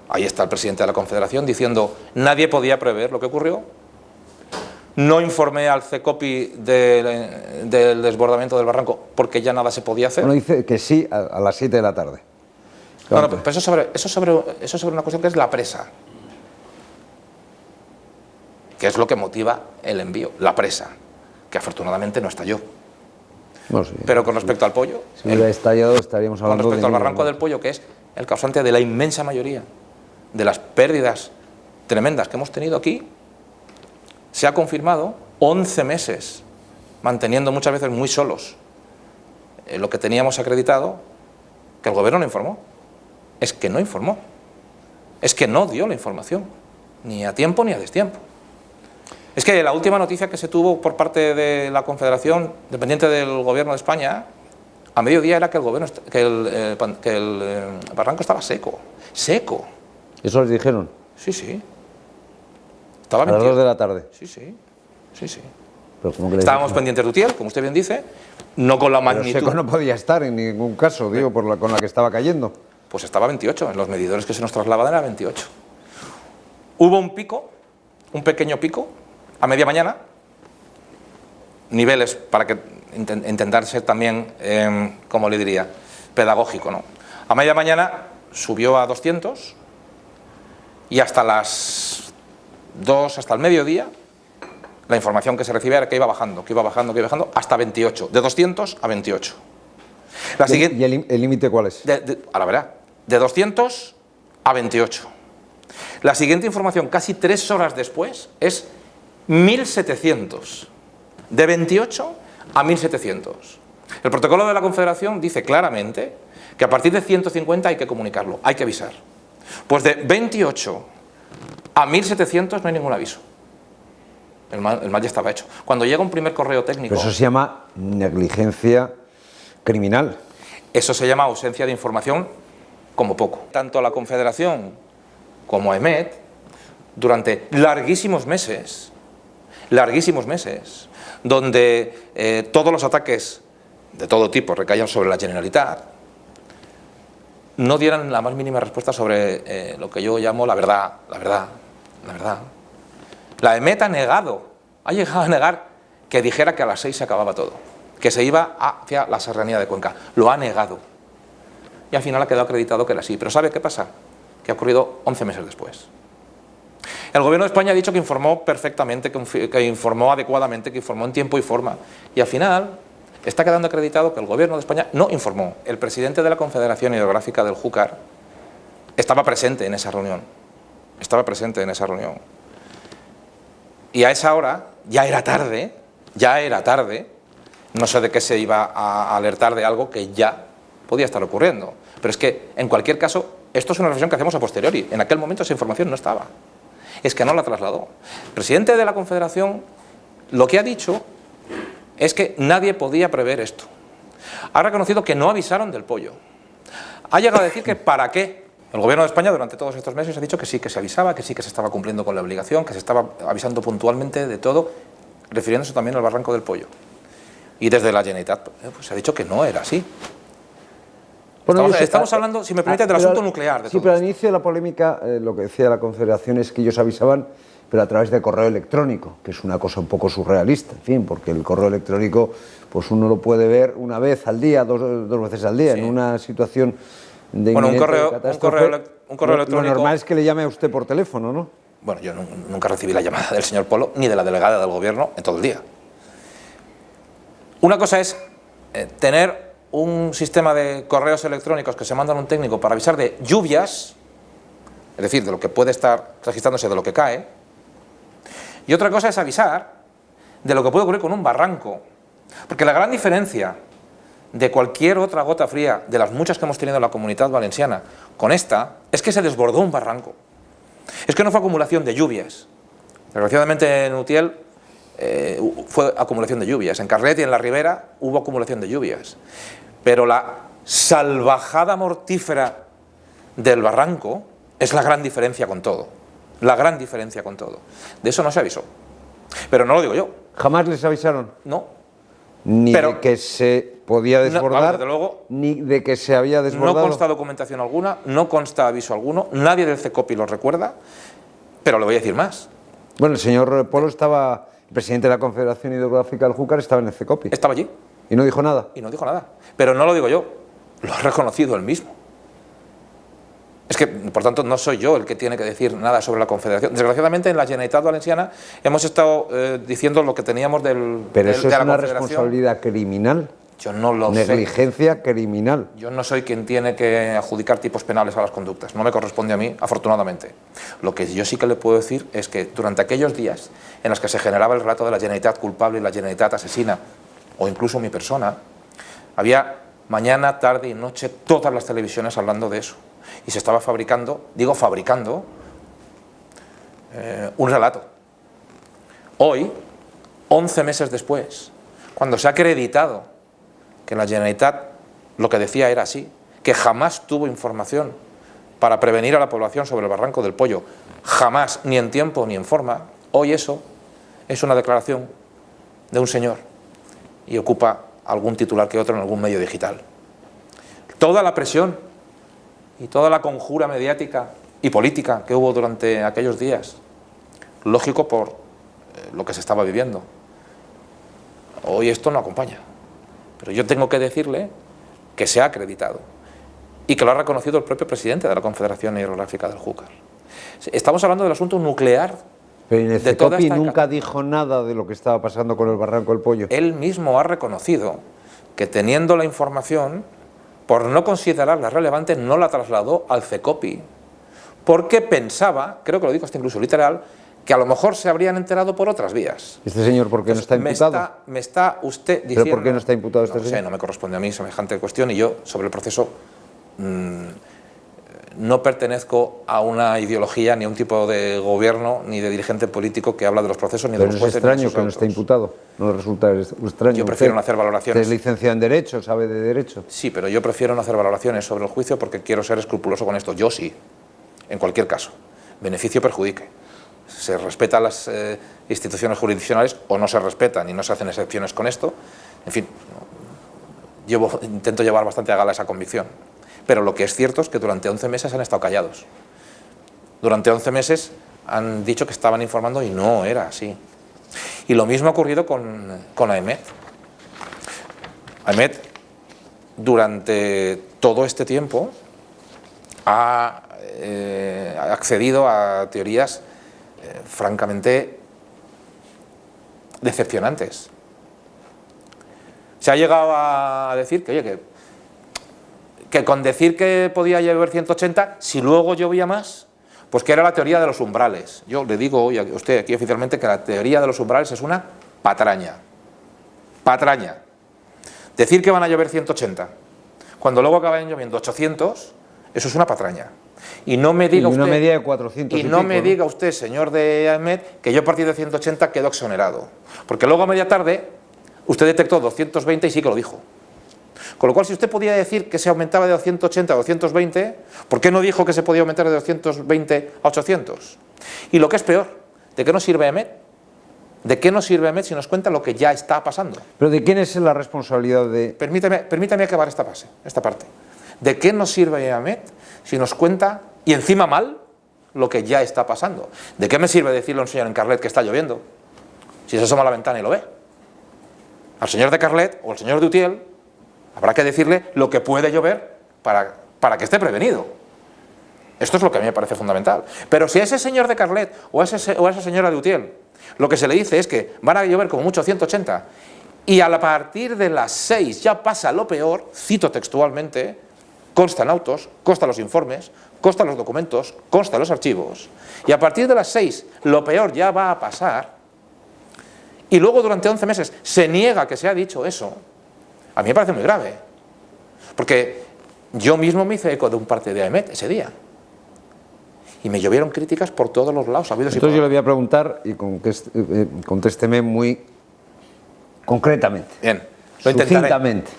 Ahí está el presidente de la Confederación diciendo, nadie podía prever lo que ocurrió. No informé al CECOPI del desbordamiento del barranco porque ya nada se podía hacer. Bueno, dice que sí a las 7 de la tarde. No, pero eso sobre una cuestión que es la presa. Que es lo que motiva el envío, la presa, que afortunadamente no estalló. No, sí, pero con respecto al pollo... Si hubiera estallado estaríamos hablando con respecto al barranco del pollo, que es el causante de la inmensa mayoría de las pérdidas tremendas que hemos tenido aquí, se ha confirmado 11 meses, manteniendo muchas veces muy solos lo que teníamos acreditado, que el gobierno no informó. Es que no informó. Es que no dio la información, ni a tiempo ni a destiempo. Es que la última noticia que se tuvo por parte de la Confederación, dependiente del Gobierno de España, a mediodía era que el barranco estaba seco. ¡Seco! ¿Eso les dijeron? Sí, sí. Estaba a las 2 de la tarde. Sí, sí. Sí, sí. Pero ¿cómo que estábamos pendientes de Utiel, como usted bien dice, no con la magnitud. Pero seco no podía estar en ningún caso, digo, con la que estaba cayendo. Pues estaba a 28, en los medidores que se nos trasladaban era 28. Hubo un pico, un pequeño pico, a media mañana, niveles para que intentar ser también, como le diría, pedagógico, ¿no? A media mañana subió a 200 y hasta las 2, hasta el mediodía, la información que se recibía era que iba bajando, hasta 28, de 200 a 28. ¿Y el límite cuál es? Ahora verá, de 200 a 28. La siguiente información, casi 3 horas después, es 1700, de 28 a 1700. El protocolo de la Confederación dice claramente que a partir de 150 hay que comunicarlo, hay que avisar. Pues de 28 a 1700 no hay ningún aviso. El mal ya estaba hecho. Cuando llega un primer correo técnico... Pero eso se llama negligencia criminal. Eso se llama ausencia de información como poco. Tanto la Confederación como EMET, durante larguísimos meses, donde todos los ataques de todo tipo recaían sobre la Generalitat, no dieran la más mínima respuesta sobre lo que yo llamo la verdad. La EMET ha llegado a negar que dijera que a las 6 se acababa todo, que se iba hacia la serranía de Cuenca. Lo ha negado. Y al final ha quedado acreditado que era así. Pero ¿sabe qué pasa? Que ha ocurrido 11 meses después. El Gobierno de España ha dicho que informó perfectamente, que informó adecuadamente, que informó en tiempo y forma. Y al final está quedando acreditado que el Gobierno de España no informó. El presidente de la Confederación Hidrográfica del Júcar estaba presente en esa reunión. Y a esa hora, ya era tarde, no sé de qué se iba a alertar de algo que ya podía estar ocurriendo. Pero es que, en cualquier caso, esto es una reflexión que hacemos a posteriori. En aquel momento esa información no estaba. Es que no la trasladó. El presidente de la Confederación lo que ha dicho es que nadie podía prever esto. Ha reconocido que no avisaron del pollo. Ha llegado a decir que ¿para qué? El Gobierno de España durante todos estos meses ha dicho que sí que se avisaba, que sí que se estaba cumpliendo con la obligación, que se estaba avisando puntualmente de todo, refiriéndose también al Barranco del Pollo. Y desde la Generalitat pues se ha dicho que no era así. Bueno, estamos hablando, si me permite, del asunto nuclear. Sí, pero al inicio de la polémica lo que decía la Confederación es que ellos avisaban, pero a través de correo electrónico, que es una cosa un poco surrealista, en fin, porque el correo electrónico pues uno lo puede ver una vez al día, dos veces al día, sí, en una situación de bueno, un correo Lo electrónico. normal es que le llame a usted por teléfono, ¿no? Bueno, yo nunca recibí la llamada del señor Polo ni de la delegada del Gobierno en todo el día. Una cosa es tener un sistema de correos electrónicos que se mandan a un técnico para avisar de lluvias, es decir, de lo que puede estar registrándose de lo que cae, y otra cosa es avisar de lo que puede ocurrir con un barranco, porque la gran diferencia de cualquier otra gota fría, de las muchas que hemos tenido en la Comunidad Valenciana, con esta, es que se desbordó un barranco. Es que no fue acumulación de lluvias. Desgraciadamente en Utiel fue acumulación de lluvias. En Carlet y en la Ribera hubo acumulación de lluvias. Pero la salvajada mortífera del barranco es la gran diferencia con todo. La gran diferencia con todo. De eso no se avisó. Pero no lo digo yo. ¿Jamás les avisaron? No. Ni de que se podía desbordar, desde luego, ni de que se había desbordado. No consta documentación alguna, no consta aviso alguno, nadie del CECOPI lo recuerda, pero le voy a decir más. Bueno, el señor Polo estaba, el presidente de la Confederación Hidrográfica del Júcar, estaba en el CECOPI. Estaba allí. ¿Y no dijo nada? Y no dijo nada. Pero no lo digo yo, lo ha reconocido él mismo. Es que, por tanto, no soy yo el que tiene que decir nada sobre la Confederación. Desgraciadamente, en la Generalitat Valenciana hemos estado diciendo lo que teníamos del Pero eso es una responsabilidad criminal. Yo no lo sé. Negligencia criminal. Yo no soy quien tiene que adjudicar tipos penales a las conductas. No me corresponde a mí, afortunadamente. Lo que yo sí que le puedo decir es que durante aquellos días en los que se generaba el relato de la Generalitat culpable y la Generalitat asesina, o incluso mi persona, había mañana, tarde y noche todas las televisiones hablando de eso. Y se estaba fabricando, un relato. Hoy, 11 meses después, cuando se ha acreditado que la Generalitat lo que decía era así, que jamás tuvo información para prevenir a la población sobre el Barranco del Pollo, jamás, ni en tiempo ni en forma, hoy eso es una declaración de un señor y ocupa algún titular que otro en algún medio digital. Toda la presión y toda la conjura mediática y política que hubo durante aquellos días, lógico por lo que se estaba viviendo, hoy esto no acompaña. Pero yo tengo que decirle que se ha acreditado y que lo ha reconocido el propio presidente de la Confederación Hidrográfica del Júcar. Estamos hablando del asunto nuclear. Pero en el CECOPI nunca dijo nada de lo que estaba pasando con el Barranco del Pollo. Él mismo ha reconocido que teniendo la información, por no considerarla relevante, no la trasladó al CECOPI, porque pensaba, creo que lo dijo hasta incluso literal, que a lo mejor se habrían enterado por otras vías. ¿Este señor por qué no está imputado? Me está usted diciendo... ¿Pero por qué no está imputado este señor? No sé, no me corresponde a mí semejante cuestión y yo sobre el proceso no pertenezco a una ideología ni a un tipo de gobierno ni de dirigente político que habla de los procesos ni de los jueces. Pero es extraño que no esté imputado, no resulta extraño. Yo prefiero no hacer valoraciones. Usted es licenciado en Derecho, sabe de Derecho. Sí, pero yo prefiero no hacer valoraciones sobre el juicio porque quiero ser escrupuloso con esto. Yo sí, en cualquier caso. Beneficio perjudique. Se respetan las instituciones jurisdiccionales o no se respetan y no se hacen excepciones con esto. En fin, intento llevar bastante a gala esa convicción. Pero lo que es cierto es que durante 11 meses han estado callados. Durante 11 meses han dicho que estaban informando y no era así. Y lo mismo ha ocurrido con AEMET. AEMET, durante todo este tiempo, ha accedido a teorías francamente decepcionantes. Se ha llegado a decir que, oye, que con decir que podía llover 180, si luego llovía más, pues que era la teoría de los umbrales. Yo le digo hoy a usted aquí oficialmente que la teoría de los umbrales es una patraña. Patraña. Decir que van a llover 180, cuando luego acaban lloviendo 800, eso es una patraña. Y no me diga una usted, media de 400 y no me diga usted, señor de AEMET, que yo a partir de 180 quedo exonerado. Porque luego a media tarde usted detectó 220 y sí que lo dijo. Con lo cual, si usted podía decir que se aumentaba de 280 a 220, ¿por qué no dijo que se podía aumentar de 220 a 800? Y lo que es peor, ¿de qué nos sirve EMET? ¿De qué nos sirve EMET si nos cuenta lo que ya está pasando? ¿Pero de quién es la responsabilidad de...? Permítame acabar esta parte. ¿De qué nos sirve EMET si nos cuenta, y encima mal, lo que ya está pasando? ¿De qué me sirve decirle a un señor en Carlet que está lloviendo si se asoma a la ventana y lo ve? Al señor de Carlet o al señor de Utiel habrá que decirle lo que puede llover para que esté prevenido. Esto es lo que a mí me parece fundamental. Pero si a ese señor de Carlet o a esa señora de Utiel lo que se le dice es que van a llover como mucho 180 y a partir de las 6 ya pasa lo peor, cito textualmente, constan autos, constan los informes, constan los documentos, constan los archivos, y a partir de las 6 lo peor ya va a pasar, y luego durante 11 meses se niega que se ha dicho eso, a mí me parece muy grave. Porque yo mismo me hice eco de un parte de AEMET ese día. Y me llovieron críticas por todos los lados. Entonces yo le voy a preguntar, y contésteme muy concretamente. Bien, lo intentaré. Sucintamente.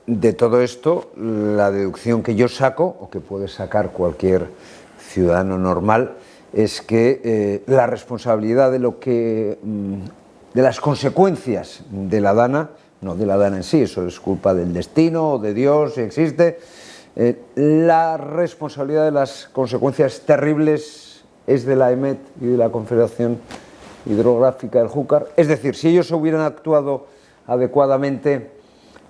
De todo esto, la deducción que yo saco, o que puede sacar cualquier ciudadano normal, es que la responsabilidad de las consecuencias de la dana, no de la dana en sí, eso es culpa del destino o de Dios, si existe, la responsabilidad de las consecuencias terribles es de la EMET y de la Confederación Hidrográfica del Júcar. Es decir, si ellos hubieran actuado adecuadamente,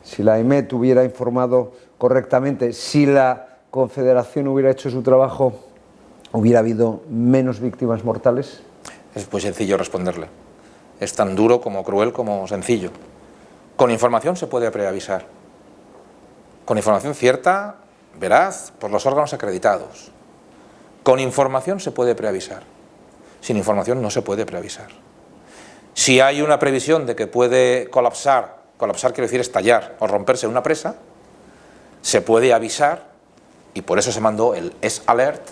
si la EMET hubiera informado correctamente, si la Confederación hubiera hecho su trabajo, ¿hubiera habido menos víctimas mortales? Es muy sencillo responderle. Es tan duro como cruel como sencillo. Con información se puede preavisar. Con información cierta, veraz, por los órganos acreditados. Con información se puede preavisar. Sin información no se puede preavisar. Si hay una previsión de que puede colapsar quiere decir estallar o romperse una presa, se puede avisar, y por eso se mandó el S-Alert,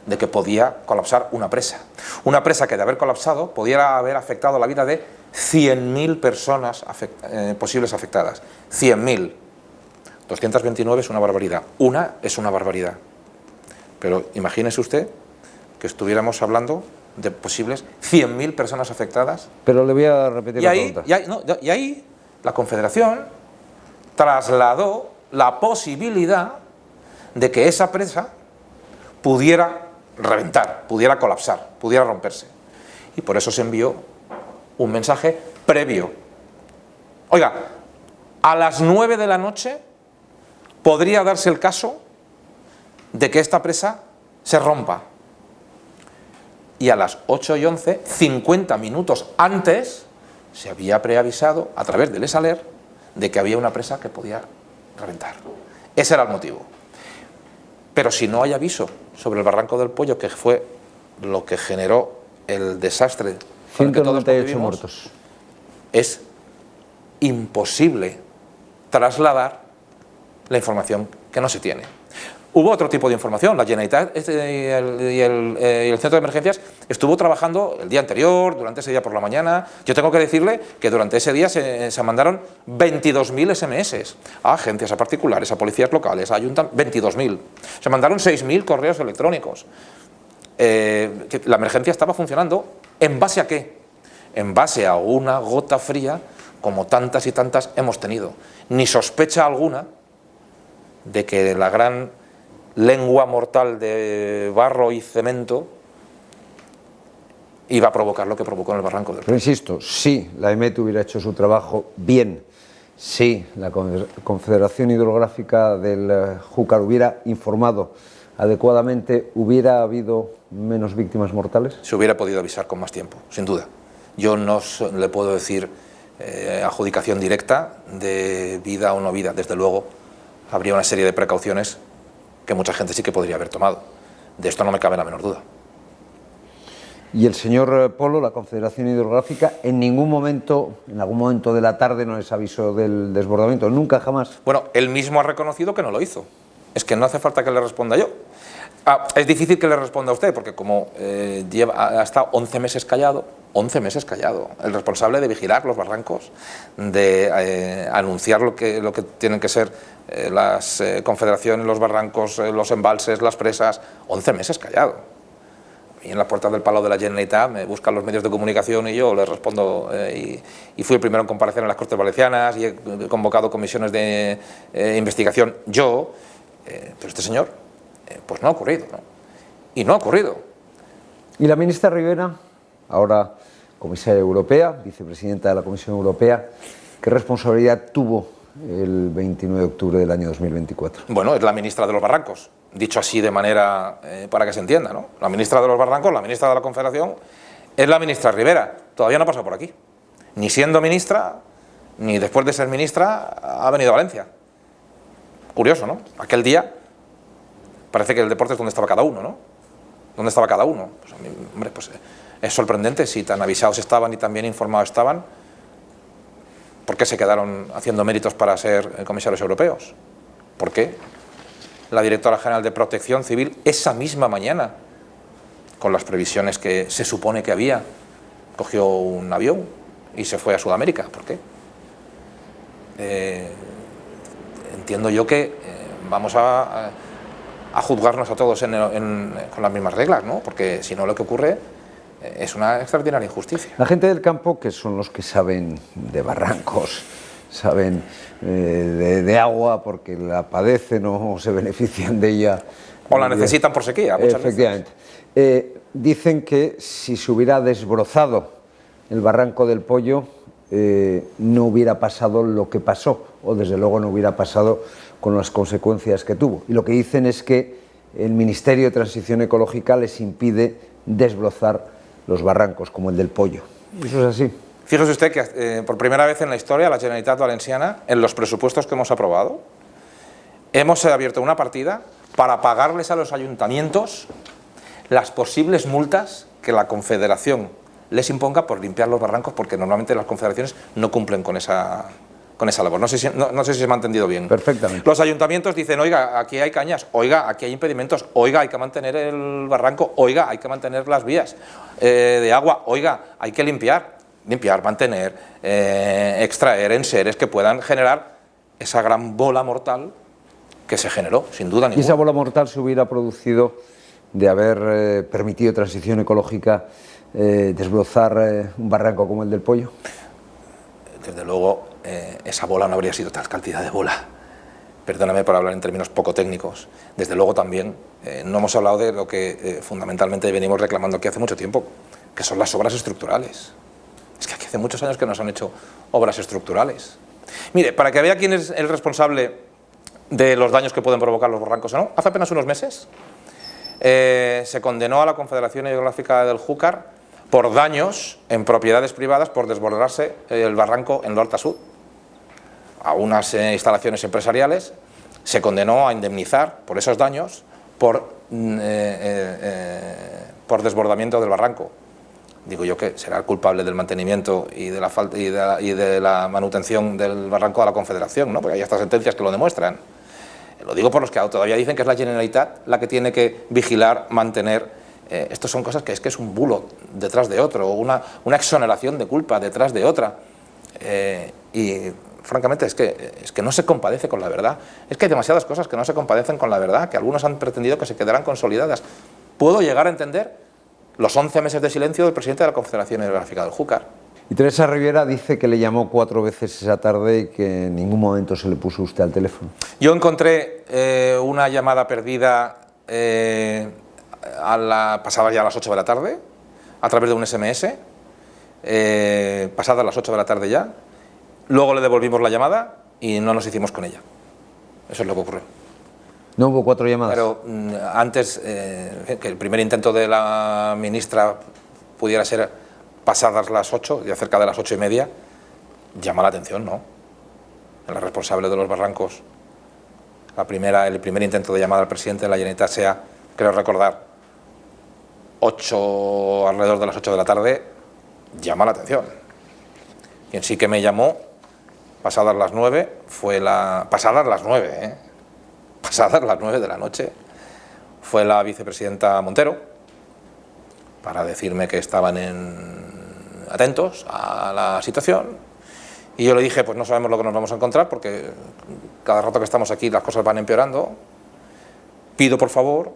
de que podía colapsar una presa. Una presa que de haber colapsado pudiera haber afectado la vida de 100.000 personas posibles afectadas. 100.000. 229 es una barbaridad. Una es una barbaridad. Pero imagínese usted que estuviéramos hablando de posibles 100.000 personas afectadas. Pero le voy a repetir la pregunta. Y ahí la Confederación trasladó la posibilidad de que esa presa pudiera reventar, pudiera colapsar, pudiera romperse. Y por eso se envió un mensaje previo. Oiga, a las 9 de la noche podría darse el caso de que esta presa se rompa. Y a las 8:11, 50 minutos antes, se había preavisado a través del ESALER de que había una presa que podía reventar. Ese era el motivo. Pero si no hay aviso sobre el Barranco del Pollo, que fue lo que generó el desastre, 198 muertos, es imposible trasladar la información que no se tiene. Hubo otro tipo de información. La Generalitat y el Centro de Emergencias estuvo trabajando el día anterior, durante ese día por la mañana. Yo tengo que decirle que durante ese día se mandaron 22.000 SMS a agencias, a particulares, a policías locales, a ayuntamientos, 22.000. Se mandaron 6.000 correos electrónicos. La emergencia estaba funcionando. ¿En base a qué? En base a una gota fría, como tantas y tantas hemos tenido. Ni sospecha alguna de que la gran lengua mortal de barro y cemento iba a provocar lo que provocó en el Barranco del Pollo. Pero insisto, si la EMET hubiera hecho su trabajo bien, si la Confederación Hidrográfica del Júcar hubiera informado adecuadamente, ¿hubiera habido menos víctimas mortales? Se hubiera podido avisar con más tiempo, sin duda. Yo no le puedo decir adjudicación directa de vida o no vida. Desde luego habría una serie de precauciones que mucha gente sí que podría haber tomado. De esto no me cabe la menor duda. Y el señor Polo, la Confederación Hidrográfica, en algún momento de la tarde no les avisó del desbordamiento, nunca, jamás. Bueno, él mismo ha reconocido que no lo hizo. Es que no hace falta que le responda yo. Es difícil que le responda a usted, porque como ha estado 11 meses callado, el responsable de vigilar los barrancos, de anunciar lo que tienen que ser las confederaciones, los barrancos, los embalses, las presas, 11 meses callado. Y en las puertas del Palau de la Generalitat me buscan los medios de comunicación y yo les respondo. Y fui el primero en comparecer en las Cortes Valencianas y he convocado comisiones de investigación yo, pero este señor, pues no ha ocurrido, ¿no? Y no ha ocurrido. Y la ministra Ribera, ahora comisaria europea, vicepresidenta de la Comisión Europea, ¿qué responsabilidad tuvo el 29 de octubre del año 2024? Bueno, es la ministra de los barrancos, dicho así de manera para que se entienda, ¿no? La ministra de los barrancos, la ministra de la Confederación, es la ministra Ribera. Todavía no ha pasado por aquí. Ni siendo ministra, ni después de ser ministra, ha venido a Valencia. Curioso, ¿no? Aquel día parece que el deporte es donde estaba cada uno, ¿no? ¿Dónde estaba cada uno? Pues, hombre, pues es sorprendente, si tan avisados estaban y tan bien informados estaban, ¿por qué se quedaron haciendo méritos para ser comisarios europeos? ¿Por qué? La directora general de Protección Civil, esa misma mañana, con las previsiones que se supone que había, cogió un avión y se fue a Sudamérica. ¿Por qué? Entiendo yo que vamos a juzgarnos a todos con las mismas reglas, ¿no? Porque si no, lo que ocurre es una extraordinaria injusticia. La gente del campo, que son los que saben de barrancos, saben de agua porque la padecen o se benefician de ella. O la necesitan por sequía, muchas efectivamente. Dicen que si se hubiera desbrozado el barranco del Pollo, no hubiera pasado lo que pasó, o desde luego no hubiera pasado con las consecuencias que tuvo. Y lo que dicen es que el Ministerio de Transición Ecológica les impide desbrozar los barrancos, como el del Pollo. ¿Eso es así? Fíjese usted que por primera vez en la historia la Generalitat Valenciana, en los presupuestos que hemos aprobado, hemos abierto una partida para pagarles a los ayuntamientos las posibles multas que la Confederación les imponga por limpiar los barrancos, porque normalmente las confederaciones no cumplen con esa labor. No sé si se me ha entendido bien. Perfectamente. Los ayuntamientos dicen, oiga, aquí hay cañas, oiga, aquí hay impedimentos, oiga, hay que mantener el barranco, oiga, hay que mantener las vías de agua, oiga, hay que limpiar, mantener, extraer enseres que puedan generar esa gran bola mortal que se generó, sin duda ninguna. ¿Y esa bola mortal se hubiera producido de haber permitido transición ecológica desbrozar un barranco como el del Pollo? Desde luego, esa bola no habría sido tal cantidad de bola. Perdóname por hablar en términos poco técnicos. Desde luego también no hemos hablado de lo que fundamentalmente venimos reclamando aquí hace mucho tiempo, que son las obras estructurales. Es que aquí hace muchos años que nos han hecho obras estructurales. Mire, para que vea quién es el responsable de los daños que pueden provocar los barrancos o no, hace apenas unos meses se condenó a la Confederación Hidrográfica del Júcar por daños en propiedades privadas por desbordarse el barranco en L'Horta Sud. A unas instalaciones empresariales se condenó a indemnizar por esos daños por desbordamiento del barranco. Digo yo que será el culpable del mantenimiento y de la falta y de la manutención del barranco a la Confederación, ¿no? Porque hay estas sentencias que lo demuestran. Lo digo por los que todavía dicen que es la Generalitat la que tiene que vigilar, mantener. Estas son cosas que es un bulo detrás de otro, una exoneración de culpa detrás de otra. Y francamente es que no se compadece con la verdad. Es que hay demasiadas cosas que no se compadecen con la verdad, que algunos han pretendido que se quedarán consolidadas. Puedo llegar a entender los 11 meses de silencio del presidente de la Confederación Hidrográfica del Júcar. Y Teresa Ribera dice que le llamó 4 veces esa tarde y que en ningún momento se le puso usted al teléfono. Yo encontré una llamada perdida pasadas ya las 8 de la tarde, a través de un SMS, pasadas las 8 de la tarde ya. Luego le devolvimos la llamada y no nos hicimos con ella. Eso es lo que ocurrió. ¿No hubo 4 llamadas? Pero antes, que el primer intento de la ministra pudiera ser pasadas las 8, ya cerca de las 8:30, llama la atención, ¿no? La responsable de los barrancos, el primer intento de llamada al presidente de la Generalitat sea, creo recordar, alrededor de las 8 de la tarde, llama la atención. Quien sí que me llamó, pasadas las 9 de la noche, fue la vicepresidenta Montero para decirme que estaban atentos a la situación, y yo le dije, pues no sabemos lo que nos vamos a encontrar porque cada rato que estamos aquí las cosas van empeorando. Pido por favor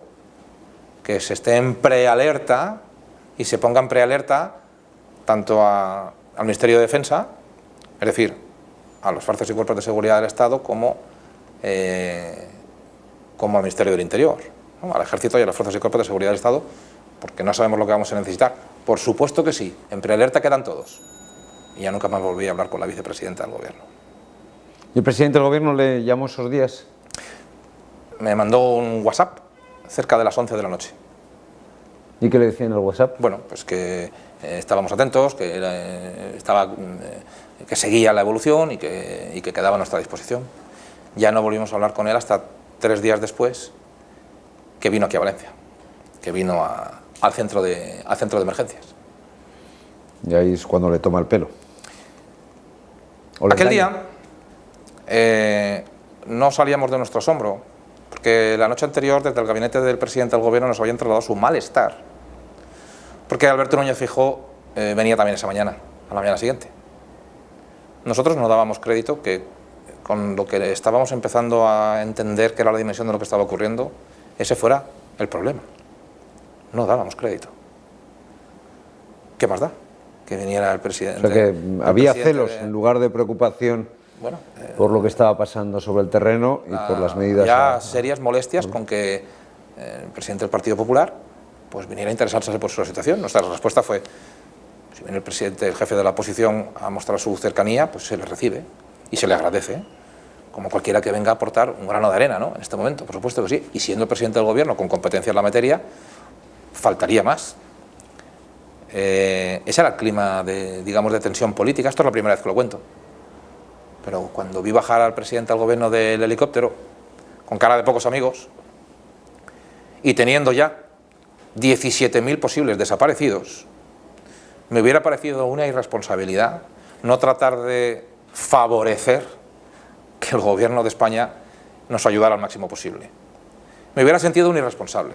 que se esté en prealerta y se ponga en prealerta tanto al Ministerio de Defensa, es decir, a los fuerzas y cuerpos de seguridad del Estado, como al Ministerio del Interior, ¿no? Al Ejército y a las fuerzas y cuerpos de seguridad del Estado, porque no sabemos lo que vamos a necesitar. Por supuesto que sí, en prealerta quedan todos. Y ya nunca más volví a hablar con la vicepresidenta del Gobierno. ¿Y el presidente del Gobierno le llamó esos días? Me mandó un WhatsApp cerca de las 11 de la noche. ¿Y qué le decía en el WhatsApp? Bueno, pues que estábamos atentos, que seguía la evolución y que quedaba a nuestra disposición. Ya no volvimos a hablar con él hasta 3 días después, que vino aquí a Valencia, que vino al centro de emergencias. Y ahí es cuando le toma el pelo. Aquel día no salíamos de nuestro asombro, porque la noche anterior desde el gabinete del presidente del Gobierno nos habían trasladado su malestar, porque Alberto Núñez Feijóo venía también esa mañana, a la mañana siguiente. Nosotros no dábamos crédito que con lo que estábamos empezando a entender que era la dimensión de lo que estaba ocurriendo, ese fuera el problema. No dábamos crédito. ¿Qué más da? Que viniera el presidente. O sea que había celos en lugar de preocupación, bueno, por lo que estaba pasando sobre el terreno y por las medidas. Ya serias molestias con que el presidente del Partido Popular pues viniera a interesarse por su situación. Nuestra respuesta fue, si viene el presidente, el jefe de la oposición, a mostrar su cercanía, pues se le recibe y se le agradece, como cualquiera que venga a aportar un grano de arena, ¿no? En este momento, por supuesto que sí. Y siendo el presidente del Gobierno con competencia en la materia, faltaría más. Ese era el clima de tensión política. Esto es la primera vez que lo cuento. Pero cuando vi bajar al presidente del Gobierno del helicóptero, con cara de pocos amigos, y teniendo ya 17.000 posibles desaparecidos, me hubiera parecido una irresponsabilidad no tratar de favorecer que el Gobierno de España nos ayudara al máximo posible. Me hubiera sentido un irresponsable.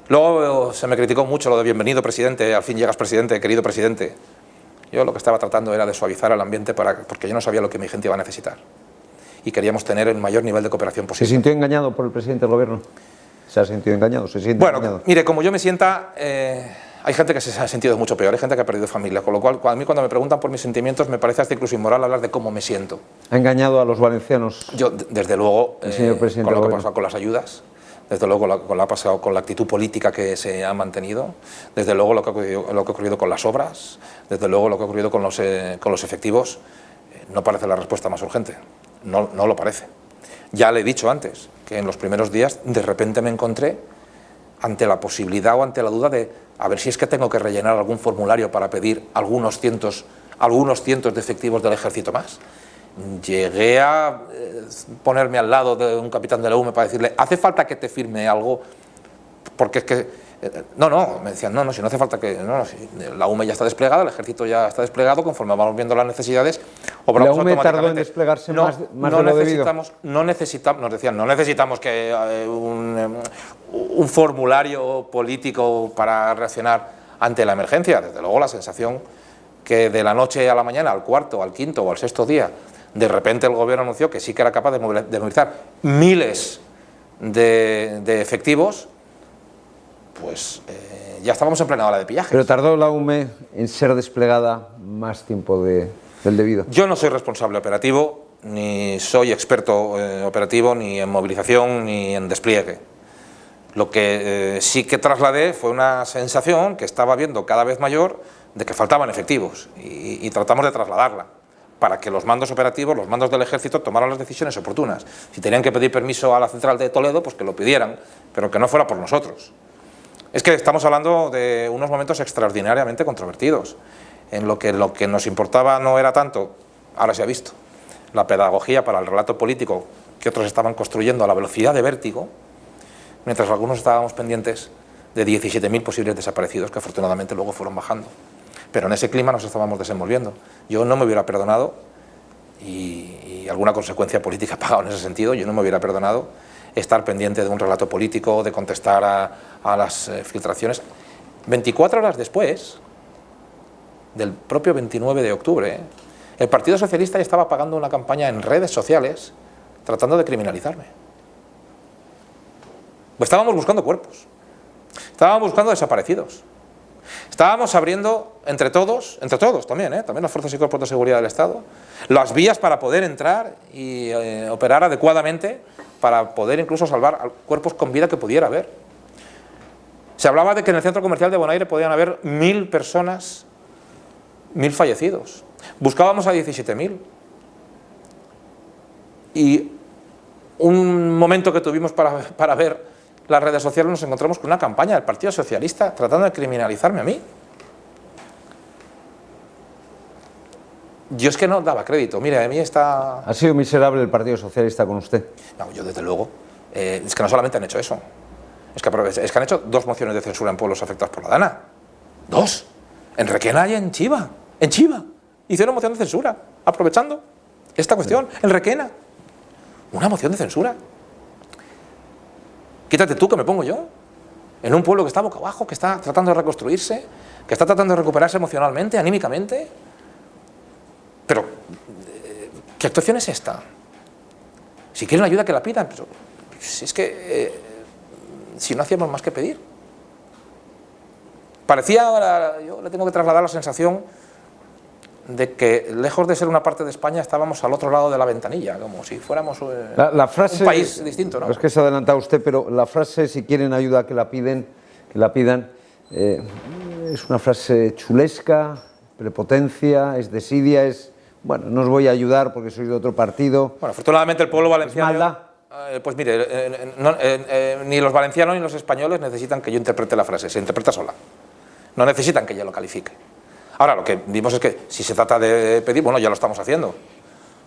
Luego se me criticó mucho lo de bienvenido presidente, al fin llegas presidente, querido presidente. Yo lo que estaba tratando era de suavizar el ambiente porque yo no sabía lo que mi gente iba a necesitar. Y queríamos tener el mayor nivel de cooperación posible. ¿Se sintió engañado por el presidente del Gobierno? ¿Se ha sentido engañado? ¿Se siente engañado? Mire, como yo me sienta, hay gente que se ha sentido mucho peor, hay gente que ha perdido familia, con lo cual a mí cuando me preguntan por mis sentimientos me parece hasta incluso inmoral hablar de cómo me siento. ¿Ha engañado a los valencianos? Yo, desde luego, el señor presidente con lo que ha pasado con las ayudas, desde luego lo que ha pasado con la actitud política que se ha mantenido, desde luego lo que ha ocurrido con las obras, desde luego lo que ha ocurrido con los efectivos, no parece la respuesta más urgente, no lo parece. Ya le he dicho antes que en los primeros días de repente me encontré ante la posibilidad o ante la duda de a ver si es que tengo que rellenar algún formulario para pedir algunos cientos de efectivos del ejército más. Llegué a ponerme al lado de un capitán de la UME para decirle, ¿hace falta que te firme algo? Porque es que... No, me decían, no, si no hace falta que... No, si la UME ya está desplegada, el ejército ya está desplegado, conforme vamos viendo las necesidades, obramos automáticamente. ¿La UME tardó en desplegarse más de lo debido? Nos decían, no necesitamos que un formulario político para reaccionar ante la emergencia. Desde luego la sensación que de la noche a la mañana, al cuarto, al quinto o al sexto día, de repente el Gobierno anunció que sí que era capaz de movilizar miles de efectivos, pues ya estábamos en plena ola de pillajes. ¿Pero tardó la UME en ser desplegada más tiempo del debido? Yo no soy responsable operativo, ni soy experto operativo, ni en movilización, ni en despliegue. Lo que sí que trasladé fue una sensación que estaba viendo cada vez mayor de que faltaban efectivos y tratamos de trasladarla para que los mandos operativos, los mandos del ejército tomaran las decisiones oportunas. Si tenían que pedir permiso a la central de Toledo, pues que lo pidieran, pero que no fuera por nosotros. Es que estamos hablando de unos momentos extraordinariamente controvertidos, en lo que nos importaba no era tanto, ahora se ha visto, la pedagogía para el relato político que otros estaban construyendo a la velocidad de vértigo, mientras algunos estábamos pendientes de 17.000 posibles desaparecidos que afortunadamente luego fueron bajando. Pero en ese clima nos estábamos desenvolviendo. Yo no me hubiera perdonado, y alguna consecuencia política ha pagado en ese sentido, yo no me hubiera perdonado estar pendiente de un relato político, de contestar a las filtraciones. 24 horas después del propio 29 de octubre, el Partido Socialista ya estaba pagando una campaña en redes sociales tratando de criminalizarme. Pues estábamos buscando cuerpos, estábamos buscando desaparecidos, estábamos abriendo entre todos también, también las fuerzas y cuerpos de seguridad del Estado, las vías para poder entrar y operar adecuadamente para poder incluso salvar cuerpos con vida que pudiera haber. Se hablaba de que en el centro comercial de Bonaire podían haber 1000 personas, 1000 fallecidos. Buscábamos a 17.000. Y un momento que tuvimos para ver las redes sociales, nos encontramos con una campaña del Partido Socialista tratando de criminalizarme a mí. Yo es que no daba crédito. Mire, a mí está... ¿Ha sido miserable el Partido Socialista con usted? No, yo desde luego. Es que no solamente han hecho eso. Es que han hecho 2 mociones de censura en pueblos afectados por la Dana. 2. En Requena y en Chiva. En Chiva. Hicieron moción de censura, aprovechando esta cuestión. En Requena. Una moción de censura. Quítate tú que me pongo yo. En un pueblo que está boca abajo, que está tratando de reconstruirse, que está tratando de recuperarse emocionalmente, anímicamente. Pero, ¿qué actuación es esta? Si quieren ayuda, que la pidan. Pero, si es que, si no hacíamos más que pedir. Parecía, yo le tengo que trasladar la sensación de que, lejos de ser una parte de España, estábamos al otro lado de la ventanilla, como si fuéramos la frase, un país distinto, ¿no? Es que se ha adelantado usted, pero la frase, si quieren ayuda, que la pidan, es una frase chulesca, prepotencia, es desidia, es, bueno, no os voy a ayudar porque sois de otro partido. Bueno, afortunadamente el pueblo valenciano... ¿Es maldad? Pues mire, ni los valencianos ni los españoles necesitan que yo interprete la frase, se interpreta sola. No necesitan que yo lo califique. Ahora, lo que vimos es que si se trata de pedir, bueno, ya lo estamos haciendo.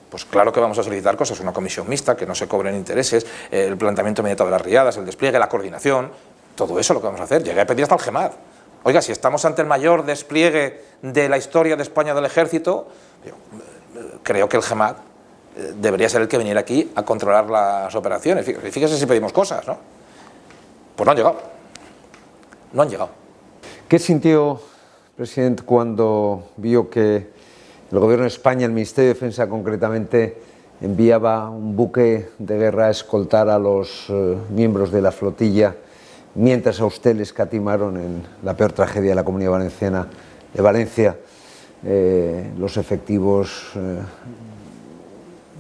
Pues claro que vamos a solicitar cosas, una comisión mixta, que no se cobren intereses, el planteamiento inmediato de las riadas, el despliegue, la coordinación, todo eso es lo que vamos a hacer. Llegué a pedir hasta el GEMAD. Oiga, si estamos ante el mayor despliegue de la historia de España del ejército, yo creo que el GEMAD debería ser el que viniera aquí a controlar las operaciones. Fíjese si pedimos cosas, ¿no? Pues no han llegado. No han llegado. ¿Qué sintió, presidente, cuando vio que el Gobierno de España, el Ministerio de Defensa concretamente, enviaba un buque de guerra a escoltar a los miembros de la flotilla, mientras a usted le escatimaron en la peor tragedia de la Comunidad Valenciana, de Valencia, los efectivos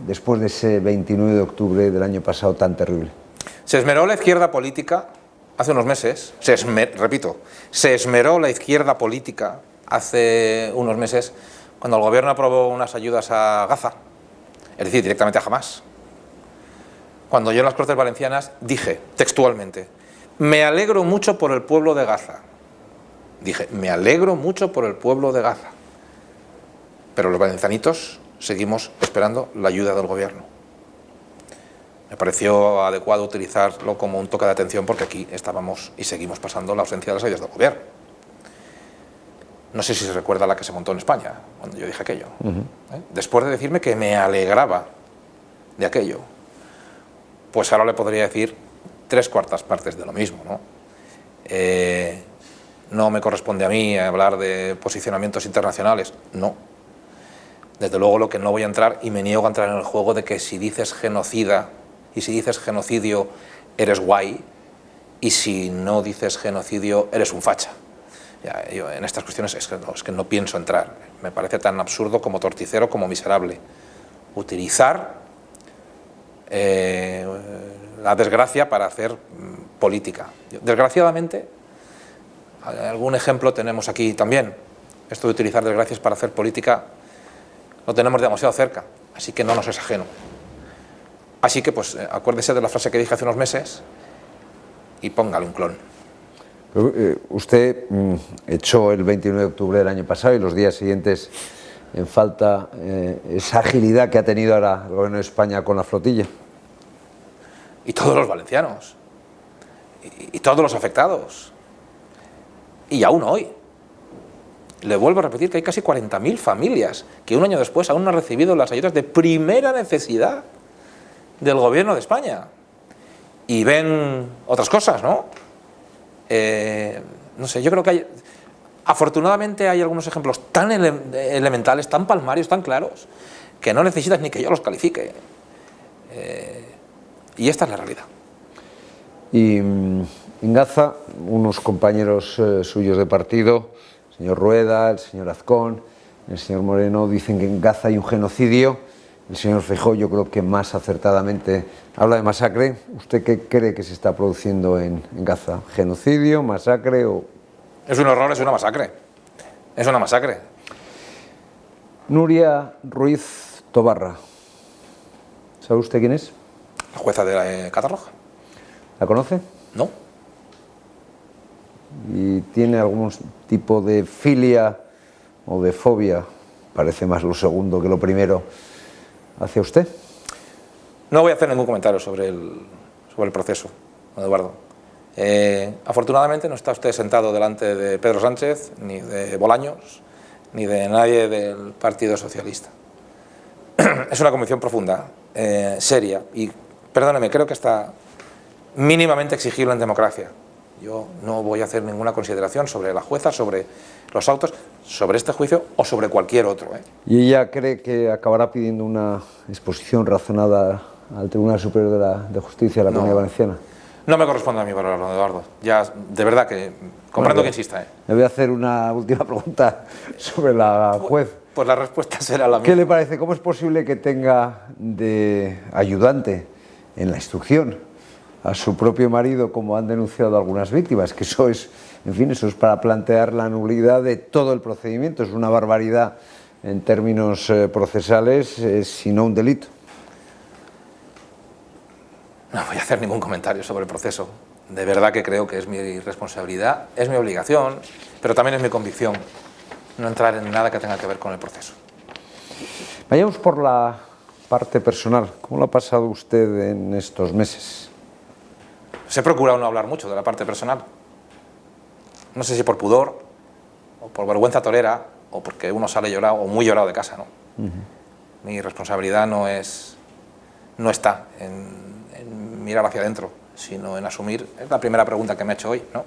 después de ese 29 de octubre del año pasado tan terrible? Se esmeró la izquierda política hace unos meses, se esmeró la izquierda política hace unos meses cuando el gobierno aprobó unas ayudas a Gaza, es decir, directamente a Hamás. Cuando yo en las Cortes Valencianas dije textualmente: me alegro mucho por el pueblo de Gaza. Dije, me alegro mucho por el pueblo de Gaza. Pero los valencianitos seguimos esperando la ayuda del gobierno. Me pareció adecuado utilizarlo como un toque de atención porque aquí estábamos y seguimos pasando la ausencia de las ayudas del gobierno. No sé si se recuerda la que se montó en España cuando yo dije aquello. Después de decirme que me alegraba de aquello, pues ahora le podría decir 3/4 partes de lo mismo, ¿no? No me corresponde a mí hablar de posicionamientos internacionales, no. Desde luego lo que no voy a entrar, y me niego a entrar en el juego de que si dices genocida y si dices genocidio eres guay, y si no dices genocidio eres un facha. Ya, yo en estas cuestiones es que no pienso entrar. Me parece tan absurdo como torticero, como miserable utilizar la desgracia para hacer política. Desgraciadamente, algún ejemplo tenemos aquí también. Esto de utilizar desgracias para hacer política lo tenemos demasiado cerca, así que no nos es ajeno. Así que, pues, acuérdese de la frase que dije hace unos meses y póngale un clon. Usted echó el 29 de octubre del año pasado y los días siguientes en falta esa agilidad que ha tenido ahora el Gobierno de España con la flotilla. Y todos los valencianos, y todos los afectados, y aún hoy. Le vuelvo a repetir que hay casi 40.000 familias que un año después aún no han recibido las ayudas de primera necesidad del Gobierno de España. y ven otras cosas, ¿no? No sé, yo creo que afortunadamente hay algunos ejemplos tan elementales, tan palmarios, tan claros, que no necesitas ni que yo los califique. Y esta es la realidad. Y en Gaza, unos compañeros suyos de partido, el señor Rueda, el señor Azcón, el señor Moreno, dicen que en Gaza hay un genocidio. El señor Feijóo, yo creo que más acertadamente habla de masacre. ¿Usted qué cree que se está produciendo en Gaza? ¿Genocidio, masacre o...? Es un horror, es una masacre. Es una masacre. Nuria Ruiz Tobarra. ¿Sabe usted quién es? La jueza de Catarroja. ¿La conoce? No. ¿Y tiene algún tipo de filia o de fobia? Parece más lo segundo que lo primero. ¿Hacia usted? No voy a hacer ningún comentario sobre el proceso, don Eduardo. Afortunadamente no está usted sentado delante de Pedro Sánchez, ni de Bolaños, ni de nadie del Partido Socialista. Es una convicción profunda, seria, y perdóneme, creo que está mínimamente exigible en democracia. Yo no voy a hacer ninguna consideración sobre la jueza, sobre los autos, sobre este juicio o sobre cualquier otro. ¿Y ella cree que acabará pidiendo una exposición razonada al Tribunal Superior de Justicia de la Comunidad Valenciana? No me corresponde a mí valorarlo, Eduardo. Ya, de verdad que comprendo que insista. Le voy a hacer una última pregunta sobre la juez. Pues la respuesta será la misma. ¿Qué le parece? ¿Cómo es posible que tenga de ayudante en la instrucción a su propio marido, como han denunciado algunas víctimas? Que eso es, en fin, eso es para plantear la nulidad de todo el procedimiento. Es una barbaridad en términos procesales, si no un delito. No voy a hacer ningún comentario sobre el proceso. De verdad que creo que es mi responsabilidad, es mi obligación, pero también es mi convicción no entrar en nada que tenga que ver con el proceso. Vayamos por la parte personal. ¿Cómo lo ha pasado usted en estos meses? Se he procurado no hablar mucho de la parte personal. No sé si por pudor, o por vergüenza torera, o porque uno sale llorado o muy llorado de casa, ¿no? Mi responsabilidad no está en mirar hacia adentro, sino en asumir. Es la primera pregunta que me ha hecho hoy, ¿no?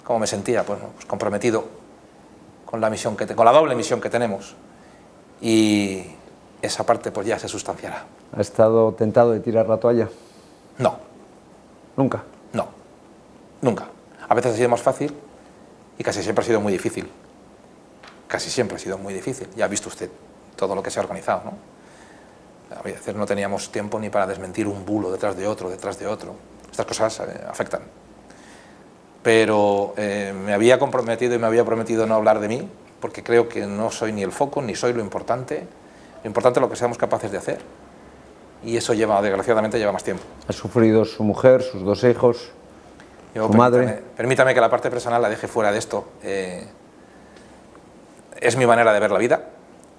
¿Cómo me sentía? Pues comprometido con la misión con la doble misión que tenemos, y esa parte pues ya se sustanciará. ¿Ha estado tentado de tirar la toalla? No. ¿Nunca? No, nunca. A veces ha sido más fácil y casi siempre ha sido muy difícil. Casi siempre ha sido muy difícil. Ya ha visto usted todo lo que se ha organizado, ¿no? A veces no teníamos tiempo ni para desmentir un bulo detrás de otro, detrás de otro. Estas cosas afectan. Pero me había comprometido y me había prometido no hablar de mí, porque creo que no soy ni el foco, ni soy lo importante. Lo importante es lo que seamos capaces de hacer. Y eso desgraciadamente lleva más tiempo. ¿Ha sufrido su mujer, sus dos hijos, su madre? Permítame que la parte personal la deje fuera de esto. Es mi manera de ver la vida,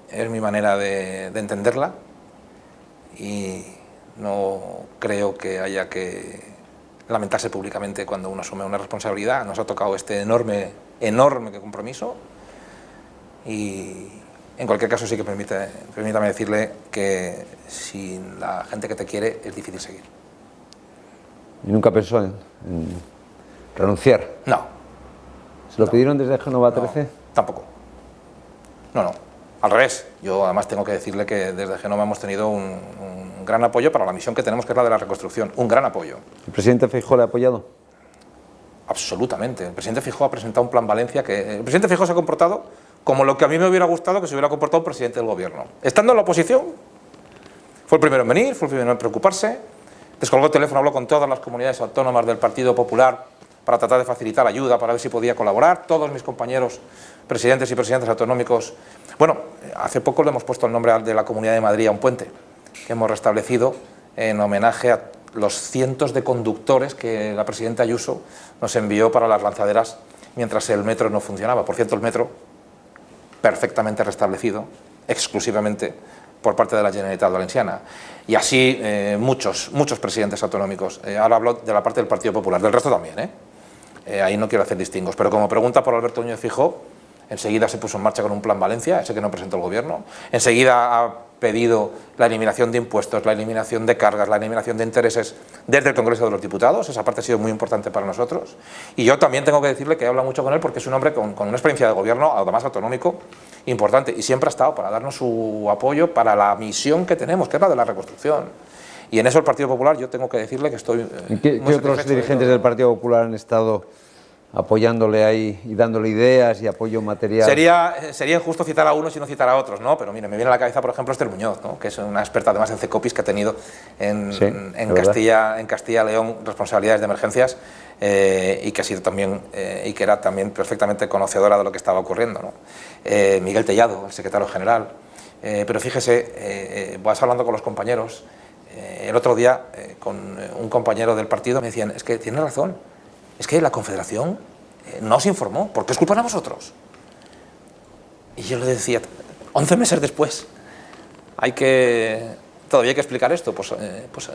es mi manera de entenderla, y no creo que haya que lamentarse públicamente cuando uno asume una responsabilidad. Nos ha tocado este enorme compromiso, y en cualquier caso sí que permítame decirle que sin la gente que te quiere es difícil seguir. ¿Y nunca pensó en renunciar? No. ¿Se lo pidieron desde Génova 13? No, tampoco. No. Al revés. Yo además tengo que decirle que desde Génova hemos tenido un gran apoyo para la misión que tenemos, que es la de la reconstrucción. Un gran apoyo. ¿El presidente Feijóo le ha apoyado? Absolutamente. El presidente Feijóo ha presentado un plan Valencia que... El presidente Feijóo se ha comportado como lo que a mí me hubiera gustado que se hubiera comportado un presidente del gobierno. Estando en la oposición, fue el primero en venir, fue el primero en preocuparse, descolgó el teléfono, habló con todas las comunidades autónomas del Partido Popular para tratar de facilitar ayuda, para ver si podía colaborar. Todos mis compañeros presidentes y presidentes autonómicos... Bueno, hace poco le hemos puesto el nombre de la Comunidad de Madrid a un puente que hemos restablecido en homenaje a los cientos de conductores que la presidenta Ayuso nos envió para las lanzaderas mientras el metro no funcionaba. Por cierto, el metro perfectamente restablecido, exclusivamente por parte de la Generalitat Valenciana. Y así muchos presidentes autonómicos. Ahora hablo de la parte del Partido Popular, del resto también, ahí no quiero hacer distingos. Pero como pregunta por Alberto Núñez Feijóo, enseguida se puso en marcha con un plan Valencia, ese que no presentó el gobierno. Enseguida ha pedido la eliminación de impuestos, la eliminación de cargas, la eliminación de intereses desde el Congreso de los Diputados. Esa parte ha sido muy importante para nosotros. Y yo también tengo que decirle que he hablado mucho con él porque es un hombre con una experiencia de gobierno, además autonómico, importante. Y siempre ha estado para darnos su apoyo para la misión que tenemos, que es la de la reconstrucción. Y en eso el Partido Popular, yo tengo que decirle que estoy ¿Qué otros dirigentes del Partido Popular han estado apoyándole ahí y dándole ideas y apoyo material? Sería injusto citar a unos y no citar a otros, ¿no? Pero mire, me viene a la cabeza, por ejemplo, Esther Muñoz, ¿no? Que es una experta además en CECOPIS que ha tenido en Castilla y León responsabilidades de emergencias y que ha sido también y que era también perfectamente conocedora de lo que estaba ocurriendo, ¿no? Miguel Tellado, el secretario general. Pero fíjese, vas hablando con los compañeros. El otro día, con un compañero del partido, me decían, es que tiene razón, es que la Confederación no os informó, ¿por qué os culpan a vosotros? Y yo le decía, 11 meses después, todavía hay que explicar esto.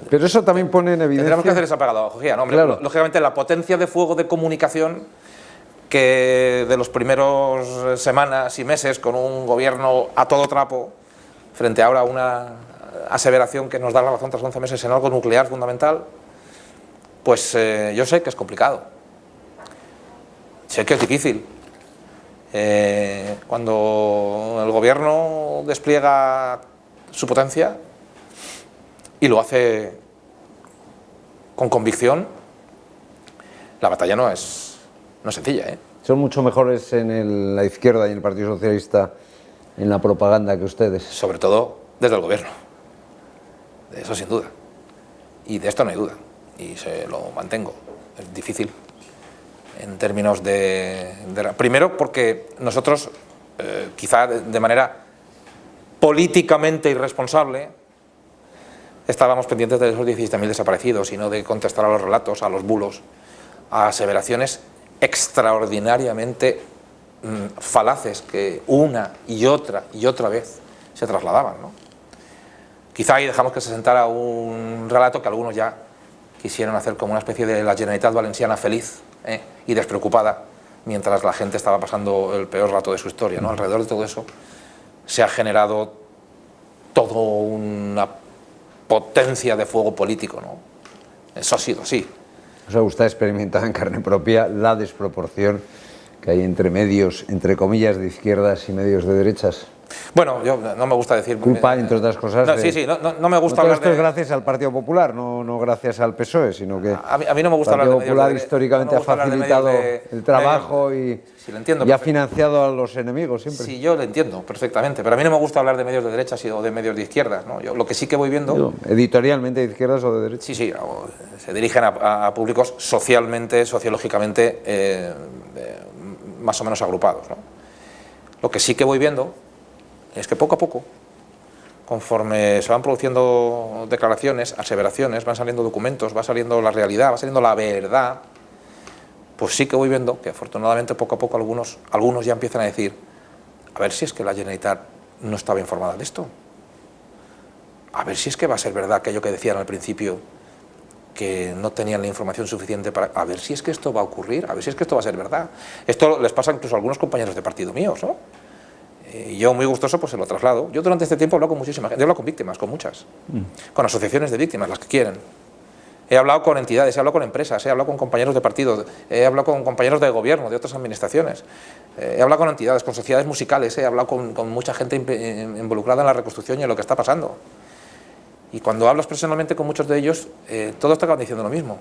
Pero eso también pone en evidencia... Tendremos que hacer esa pedagogía, ¿no? Hombre, claro. Lógicamente, la potencia de fuego de comunicación que de los primeros semanas y meses con un gobierno a todo trapo, frente ahora a una aseveración que nos da la razón tras 11 meses en algo nuclear fundamental, pues yo sé que es complicado, sé que es difícil. Cuando el gobierno despliega su potencia y lo hace con convicción, la batalla no es sencilla, ¿eh? Son mucho mejores en la izquierda y en el Partido Socialista en la propaganda que ustedes. Sobre todo desde el gobierno, de eso sin duda, y de esto no hay duda. Y se lo mantengo. Es difícil en términos primero porque nosotros, quizá de manera políticamente irresponsable, estábamos pendientes de esos 17.000 desaparecidos y no de contestar a los relatos, a los bulos, a aseveraciones extraordinariamente falaces que una y otra vez se trasladaban, ¿no? Quizá ahí dejamos que se sentara un relato que algunos ya quisieron hacer como una especie de la Generalitat Valenciana feliz y despreocupada, mientras la gente estaba pasando el peor rato de su historia, ¿no? Alrededor de todo eso se ha generado toda una potencia de fuego político, ¿no? Eso ha sido así. O sea, usted ha experimentado en carne propia la desproporción que hay entre medios, entre comillas, de izquierdas y medios de derechas. Bueno, yo no me gusta decir... Culpa, entre otras cosas... No me gusta hablar de... Esto es gracias al Partido Popular, no gracias al PSOE, sino que... A mí no me gusta hablar de medios... El Partido Popular históricamente ha facilitado el trabajo y ha financiado a los enemigos siempre. Sí, yo lo entiendo perfectamente, pero a mí no me gusta hablar de medios de derechas o de medios de izquierdas, ¿no? Yo lo que sí que voy viendo... ¿Editorialmente de izquierdas o de derechas? Sí, se dirigen a públicos socialmente, sociológicamente más o menos agrupados, ¿no? Lo que sí que voy viendo es que poco a poco, conforme se van produciendo declaraciones, aseveraciones, van saliendo documentos, va saliendo la realidad, va saliendo la verdad, pues sí que voy viendo que afortunadamente poco a poco algunos ya empiezan a decir, a ver si es que la Generalitat no estaba informada de esto, a ver si es que va a ser verdad aquello que decían al principio, que no tenían la información suficiente para... A ver si es que esto va a ocurrir, a ver si es que esto va a ser verdad. Esto les pasa incluso a algunos compañeros de partido míos, ¿no? Y yo muy gustoso pues se lo traslado. Yo durante este tiempo he hablado con muchísima gente, he hablado con víctimas, con muchas, con asociaciones de víctimas, las que quieren. He hablado con entidades, he hablado con empresas, he hablado con compañeros de partido, he hablado con compañeros de gobierno, de otras administraciones, he hablado con entidades, con sociedades musicales, he hablado con mucha gente involucrada en la reconstrucción y en lo que está pasando. Y cuando hablas personalmente con muchos de ellos, todos te acaban diciendo lo mismo.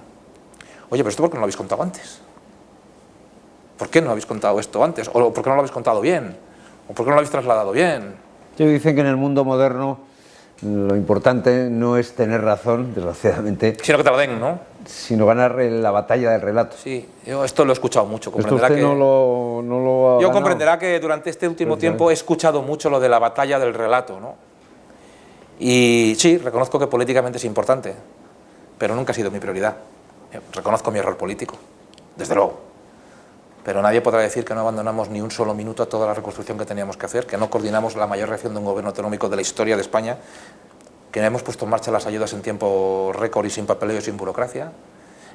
Oye, pero esto ¿por qué no lo habéis contado antes? ¿Por qué no habéis contado esto antes? ¿O por qué no lo habéis contado bien? ¿O por qué no lo habéis trasladado bien? Dicen que en el mundo moderno lo importante no es tener razón, desgraciadamente, sino que te lo den, ¿no? Sino ganar la batalla del relato. Sí, yo esto lo he escuchado mucho. Comprenderá que no lo ha yo comprenderá que durante este último tiempo he escuchado mucho lo de la batalla del relato, ¿no? Y sí, reconozco que políticamente es importante, pero nunca ha sido mi prioridad. Reconozco mi error político, desde luego. Pero nadie podrá decir que no abandonamos ni un solo minuto a toda la reconstrucción que teníamos que hacer, que no coordinamos la mayor reacción de un gobierno autonómico de la historia de España, que hemos puesto en marcha las ayudas en tiempo récord y sin papeleo y sin burocracia,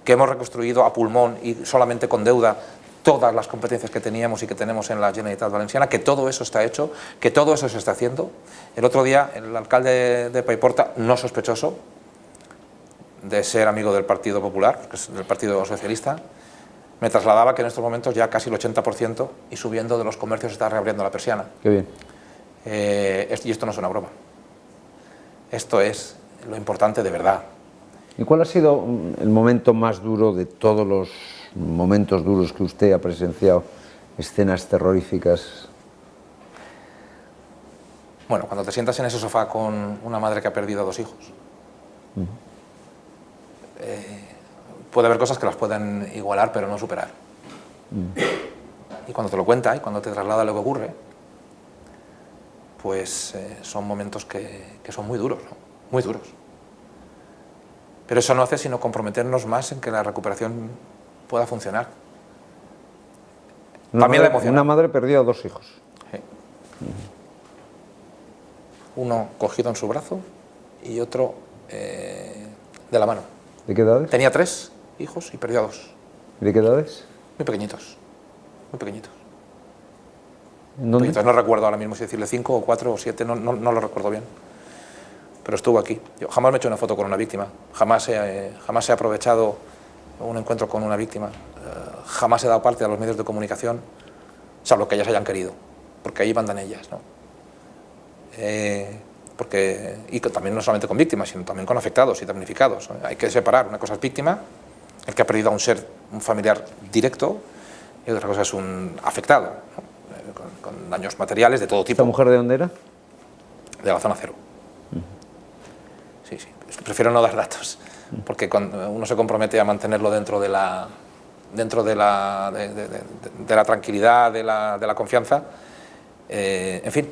que hemos reconstruido a pulmón y solamente con deuda todas las competencias que teníamos y que tenemos en la Generalitat Valenciana, que todo eso está hecho, que todo eso se está haciendo. El otro día el alcalde de Paiporta, no sospechoso de ser amigo del Partido Popular, que es del Partido Socialista, me trasladaba que en estos momentos ya casi el 80% y subiendo de los comercios está reabriendo la persiana. Qué bien. Y esto no es una broma. Esto es lo importante de verdad. ¿Y cuál ha sido el momento más duro de todos los momentos duros que usted ha presenciado? Escenas terroríficas. Bueno, cuando te sientas en ese sofá con una madre que ha perdido a 2 hijos, puede haber cosas que las puedan igualar, pero no superar. Y cuando te lo cuenta y cuando te traslada lo que ocurre, pues son momentos que son muy duros, ¿no? Muy duros. Pero eso no hace sino comprometernos más en que la recuperación pueda funcionar. También la emoción. Una madre perdió a 2 hijos. Sí. Uno cogido en su brazo y otro de la mano. ¿De qué edades? Tenía 3 hijos y perdió a 2. ¿De qué edades? Muy pequeñitos. Muy pequeñitos. ¿En dónde? Entonces no recuerdo ahora mismo si decirle 5 o 4 o 7, no lo recuerdo bien. Pero estuvo aquí. Yo jamás me he hecho una foto con una víctima, jamás he aprovechado un encuentro con una víctima, jamás he dado parte a los medios de comunicación, salvo que ellas hayan querido, porque ahí mandan ellas, ¿no? Y también no solamente con víctimas, sino también con afectados y damnificados, ¿no? Hay que separar, una cosa es víctima, el que ha perdido a un familiar directo, y otra cosa es un afectado, ¿no? Con daños materiales de todo tipo. ¿Esta mujer de dónde era? De la zona cero. Sí, sí. Prefiero no dar datos, porque cuando uno se compromete a mantenerlo dentro de la tranquilidad, de la confianza, en fin,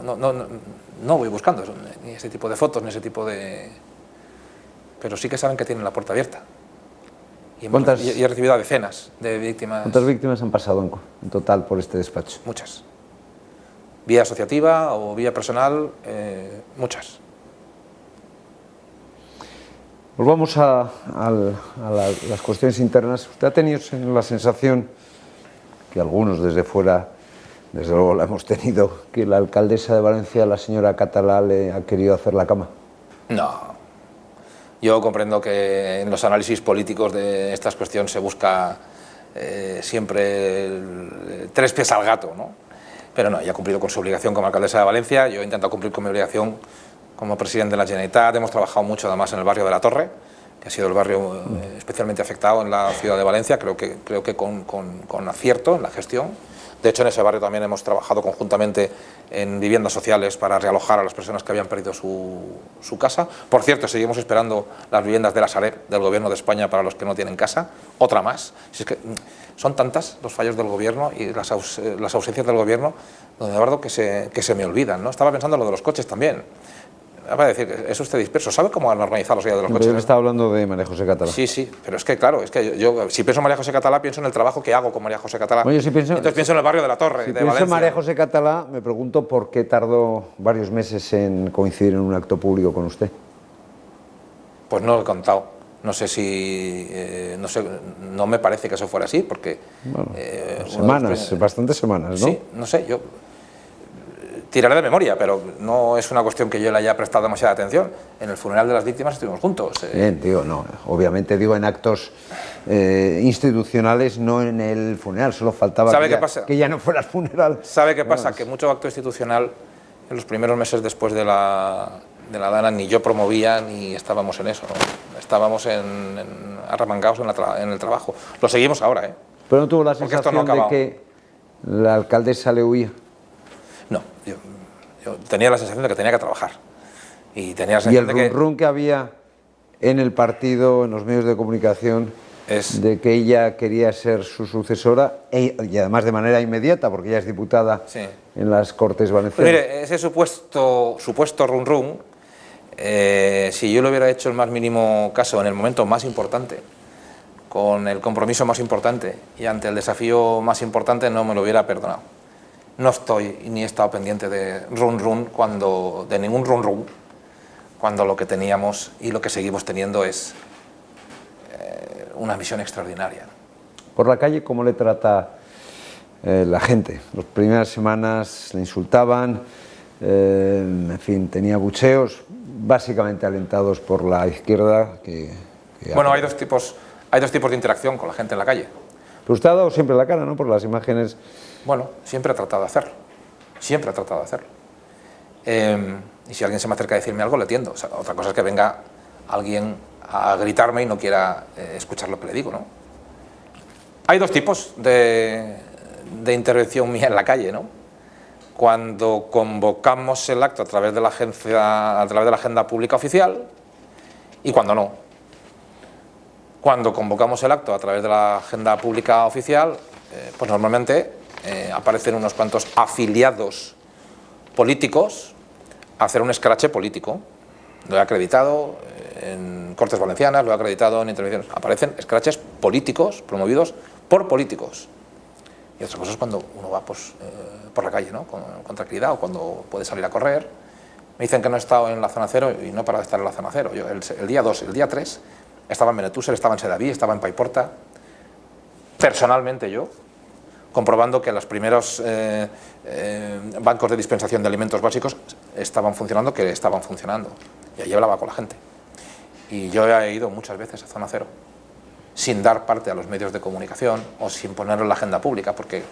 no voy buscando eso, ni ese tipo de fotos, ni ese tipo de... Pero sí que saben que tienen la puerta abierta. Y he recibido a decenas de víctimas. ¿Cuántas víctimas han pasado en total por este despacho? Muchas. Vía asociativa o vía personal, muchas. Volvamos a las cuestiones internas. ¿Usted ha tenido la sensación, que algunos desde fuera, desde luego la hemos tenido, que la alcaldesa de Valencia, la señora Catalá, le ha querido hacer la cama? No. Yo comprendo que en los análisis políticos de estas cuestiones se busca siempre 3 pies al gato, ¿no? Pero no, ella ha cumplido con su obligación como alcaldesa de Valencia, yo he intentado cumplir con mi obligación como presidente de la Generalitat. Hemos trabajado mucho además en el barrio de La Torre, que ha sido el barrio especialmente afectado en la ciudad de Valencia, creo que con acierto en la gestión. De hecho, en ese barrio también hemos trabajado conjuntamente en viviendas sociales para realojar a las personas que habían perdido su casa. Por cierto, seguimos esperando las viviendas de la Sareb, del Gobierno de España, para los que no tienen casa, otra más. Si es que son tantas los fallos del Gobierno y las ausencias del Gobierno, don Eduardo, que se me olvidan, ¿no? Estaba pensando en lo de los coches también. Va a decir, es usted disperso, ¿sabe cómo han organizado los días de los coches? Yo estaba hablando de María José Catalá. Sí, sí, pero es que claro, es que yo si pienso en María José Catalá, pienso en el trabajo que hago con María José Catalá. Bueno, entonces pienso en el barrio de La Torre, de Valencia. Si pienso en María José Catalá, me pregunto por qué tardó varios meses en coincidir en un acto público con usted. Pues no lo he contado. No sé si... no me parece que eso fuera así, porque... Bueno, semanas, bastantes semanas, ¿no? Sí, no sé, yo... Tiraré de memoria, pero no es una cuestión que yo le haya prestado demasiada atención. En el funeral de las víctimas estuvimos juntos. Bien, digo, no, obviamente digo en actos institucionales, no en el funeral, solo faltaba que ya no fuera el funeral. ¿Sabe qué pasa? Que mucho acto institucional en los primeros meses después de la Dana ni yo promovía ni estábamos en eso, ¿no? Estábamos arremangados en el trabajo. Lo seguimos ahora, ¿eh? Pero no tuvo la sensación de que la alcaldesa le huía. No, yo tenía la sensación de que tenía que trabajar. Y tenía la sensación de que... Y el rum que había en el partido, en los medios de comunicación, de que ella quería ser su sucesora, y además de manera inmediata, porque ella es diputada en las Cortes Valencianas. Pues mire, ese supuesto rum, si yo le hubiera hecho el más mínimo caso en el momento más importante, con el compromiso más importante y ante el desafío más importante, no me lo hubiera perdonado. No estoy ni he estado pendiente de de ningún run, cuando lo que teníamos y lo que seguimos teniendo es una misión extraordinaria. Por la calle, ¿cómo le trata la gente? Las primeras semanas le insultaban, en fin, tenía bucheos, básicamente alentados por la izquierda. Bueno, hay dos tipos de interacción con la gente en la calle. Pero usted ha dado siempre la cara, ¿no? Por las imágenes. Bueno, siempre he tratado de hacerlo. Siempre he tratado de hacerlo. Y si alguien se me acerca a decirme algo, le atiendo. O sea, otra cosa es que venga alguien a gritarme y no quiera escuchar lo que le digo, ¿no? Hay dos tipos de intervención mía en la calle, ¿no? Cuando convocamos el acto a través de la agenda pública oficial y cuando no. Cuando convocamos el acto a través de la agenda pública oficial, pues normalmente aparecen unos cuantos afiliados políticos a hacer un escrache político. Lo he acreditado en Cortes Valencianas, lo he acreditado en intervenciones. Aparecen escraches políticos promovidos por políticos. Y otra cosa es cuando uno va pues, por la calle, ¿no? Con tranquilidad, o cuando puede salir a correr. Me dicen que no he estado en la zona cero y no he parado de estar en la zona cero. Yo el día 2, el día 3, estaba en Benetúser, estaba en Sedaví, estaba en Paiporta. Personalmente yo, comprobando que los primeros bancos de dispensación de alimentos básicos estaban funcionando, y allí hablaba con la gente. Y yo he ido muchas veces a Zona Cero, sin dar parte a los medios de comunicación o sin ponerlo en la agenda pública, porque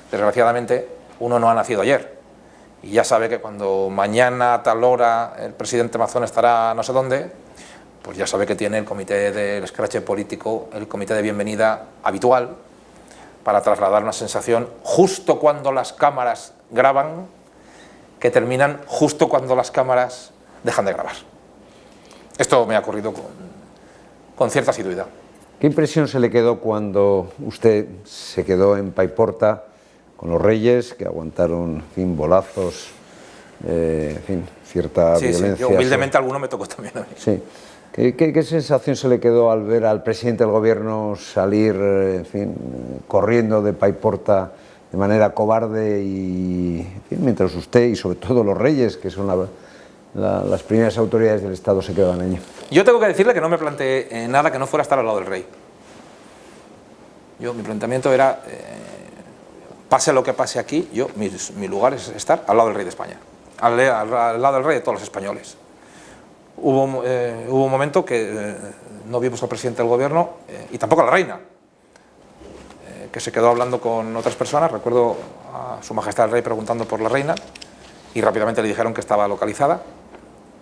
desgraciadamente uno no ha nacido ayer y ya sabe que cuando mañana a tal hora el presidente Mazón estará no sé dónde, pues ya sabe que tiene el comité del escrache político, el comité de bienvenida habitual, para trasladar una sensación justo cuando las cámaras graban, que terminan justo cuando las cámaras dejan de grabar. Esto me ha ocurrido con cierta asiduidad. ¿Qué impresión se le quedó cuando usted se quedó en Paiporta con los Reyes, que aguantaron, en fin, bolazos, en fin, cierta violencia? Sí, yo humildemente alguno me tocó también a mí. Sí. ¿Qué sensación se le quedó al ver al presidente del gobierno salir, en fin, corriendo de Paiporta de manera cobarde y, en fin, mientras usted y sobre todo los Reyes, que son las primeras autoridades del Estado, se quedaban allí? Yo tengo que decirle que no me planteé nada que no fuera estar al lado del rey. Mi planteamiento era, pase lo que pase aquí, mi lugar es estar al lado del rey de España, al lado del rey de todos los españoles. Hubo un momento que no vimos al presidente del gobierno y tampoco a la reina, que se quedó hablando con otras personas. Recuerdo a su majestad el rey preguntando por la reina y rápidamente le dijeron que estaba localizada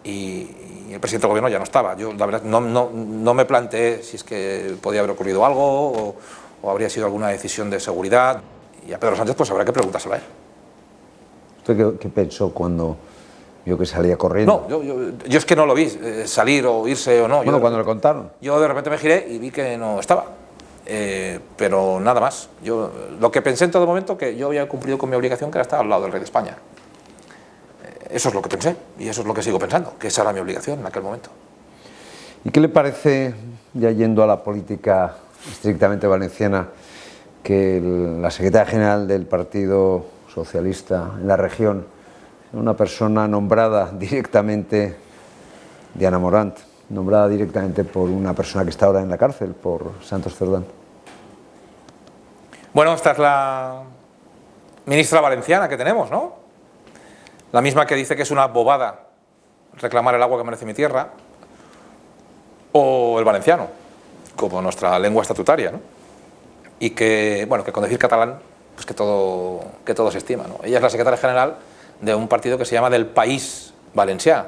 y el presidente del gobierno ya no estaba. Yo la verdad no me planteé si es que podía haber ocurrido algo o habría sido alguna decisión de seguridad, y a Pedro Sánchez pues habrá que preguntárselo a él. ¿Usted qué pensó cuando vio que salía corriendo? No, yo es que no lo vi salir o irse o no. Bueno, cuando le contaron. Yo de repente me giré y vi que no estaba, pero nada más. Lo que pensé en todo momento, que yo había cumplido con mi obligación, que era estar al lado del rey de España. Eso es lo que pensé y eso es lo que sigo pensando, que esa era mi obligación en aquel momento. ¿Y qué le parece, ya yendo a la política estrictamente valenciana, que la secretaria general del Partido Socialista en la región, una persona nombrada directamente, Diana Morant, nombrada directamente por una persona que está ahora en la cárcel, por Santos Cerdán? Bueno, esta es la ministra valenciana que tenemos, ¿no? La misma que dice que es una bobada reclamar el agua que merece mi tierra, o el valenciano, como nuestra lengua estatutaria, ¿no? Y que, bueno, que con decir catalán, pues que todo se estima, ¿no? Ella es la secretaria general de un partido que se llama del País Valencià,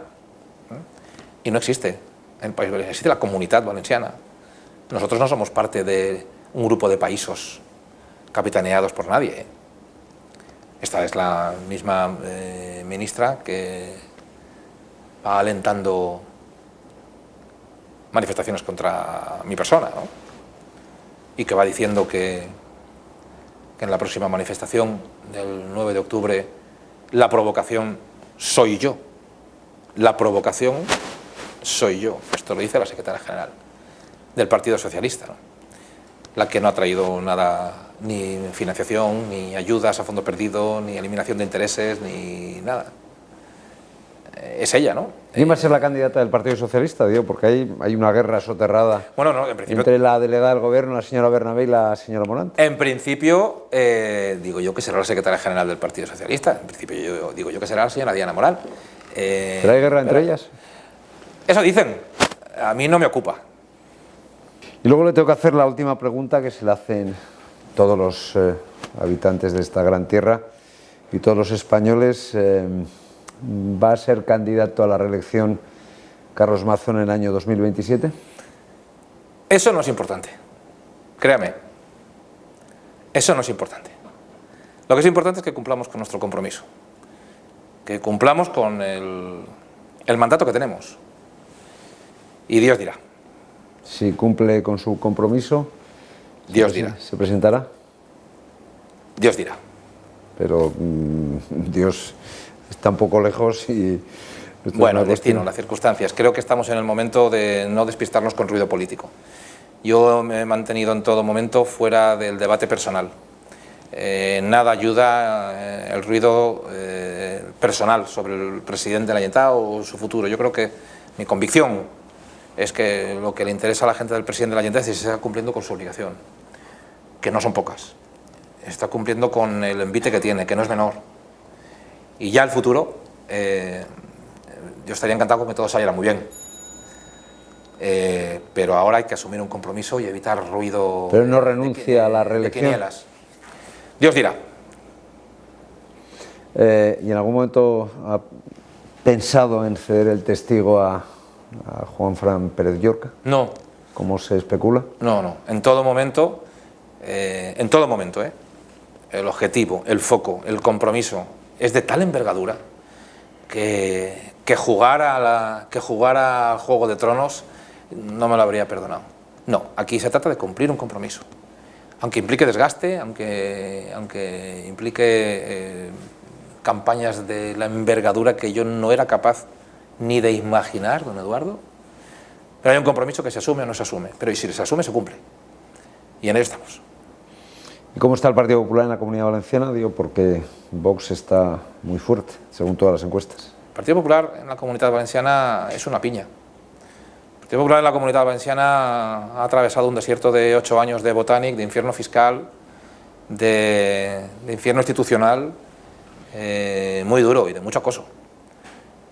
¿no? Y no existe el País Valencià, existe la Comunitat Valenciana. Nosotros no somos parte de un grupo de países capitaneados por nadie, ¿eh? Esta es la misma ministra que va alentando manifestaciones contra mi persona, ¿no? Y que va diciendo que en la próxima manifestación del 9 de octubre la provocación soy yo. La provocación soy yo. Esto lo dice la secretaria general del Partido Socialista, ¿no? La que no ha traído nada, ni financiación, ni ayudas a fondo perdido, ni eliminación de intereses, ni nada. es ella, ¿no? ¿Quién va a ser la candidata del Partido Socialista? Digo, porque hay una guerra soterrada Bueno, no, en principio, entre la delegada del Gobierno, la señora Bernabé, y la señora Morante. en principio digo yo que será la secretaria general del Partido Socialista. En principio digo yo que será la señora Diana Morán. ¿Pero hay guerra entre ellas? Eso dicen. A mí no me ocupa. Y luego le tengo que hacer la última pregunta que se le hacen todos los habitantes de esta gran tierra y todos los españoles. ¿Va a ser candidato a la reelección Carlos Mazón en el año 2027? Eso no es importante. Créame. Eso no es importante. Lo que es importante es que cumplamos con nuestro compromiso. Que cumplamos con el mandato que tenemos. Y Dios dirá. Si cumple con su compromiso, Dios dirá. ¿se presentará? Dios dirá. Pero Dios está un poco lejos y... Bueno, el destino, las circunstancias. Creo que estamos en el momento de no despistarnos con ruido político. Yo me he mantenido en todo momento fuera del debate personal. Nada ayuda el ruido personal sobre el presidente de la Generalitat o su futuro. Yo creo que mi convicción es que lo que le interesa a la gente del presidente de la Generalitat es que se está cumpliendo con su obligación, que no son pocas. Está cumpliendo con el envite que tiene, que no es menor. Y ya el futuro, yo estaría encantado con que todo saliera muy bien. Pero ahora hay que asumir un compromiso y evitar ruido. Pero no renuncia a la reelección. Dios dirá. ¿Y en algún momento ha pensado en ceder el testigo a Juanfran Pérez Llorca? No. ¿Cómo se especula? No, no. En todo momento, el objetivo, el foco, el compromiso es de tal envergadura que jugar al Juego de Tronos no me lo habría perdonado. No, aquí se trata de cumplir un compromiso. Aunque implique desgaste, aunque implique campañas de la envergadura que yo no era capaz ni de imaginar, don Eduardo, pero hay un compromiso que se asume o no se asume, pero y si se asume, se cumple. Y en ello estamos. ¿Y cómo está el Partido Popular en la Comunidad Valenciana? Digo, porque Vox está muy fuerte, según todas las encuestas. El Partido Popular en la Comunidad Valenciana es una piña. El Partido Popular en la Comunidad Valenciana ha atravesado un desierto de 8 años de Botànic, de infierno fiscal, de infierno institucional, muy duro y de mucho acoso.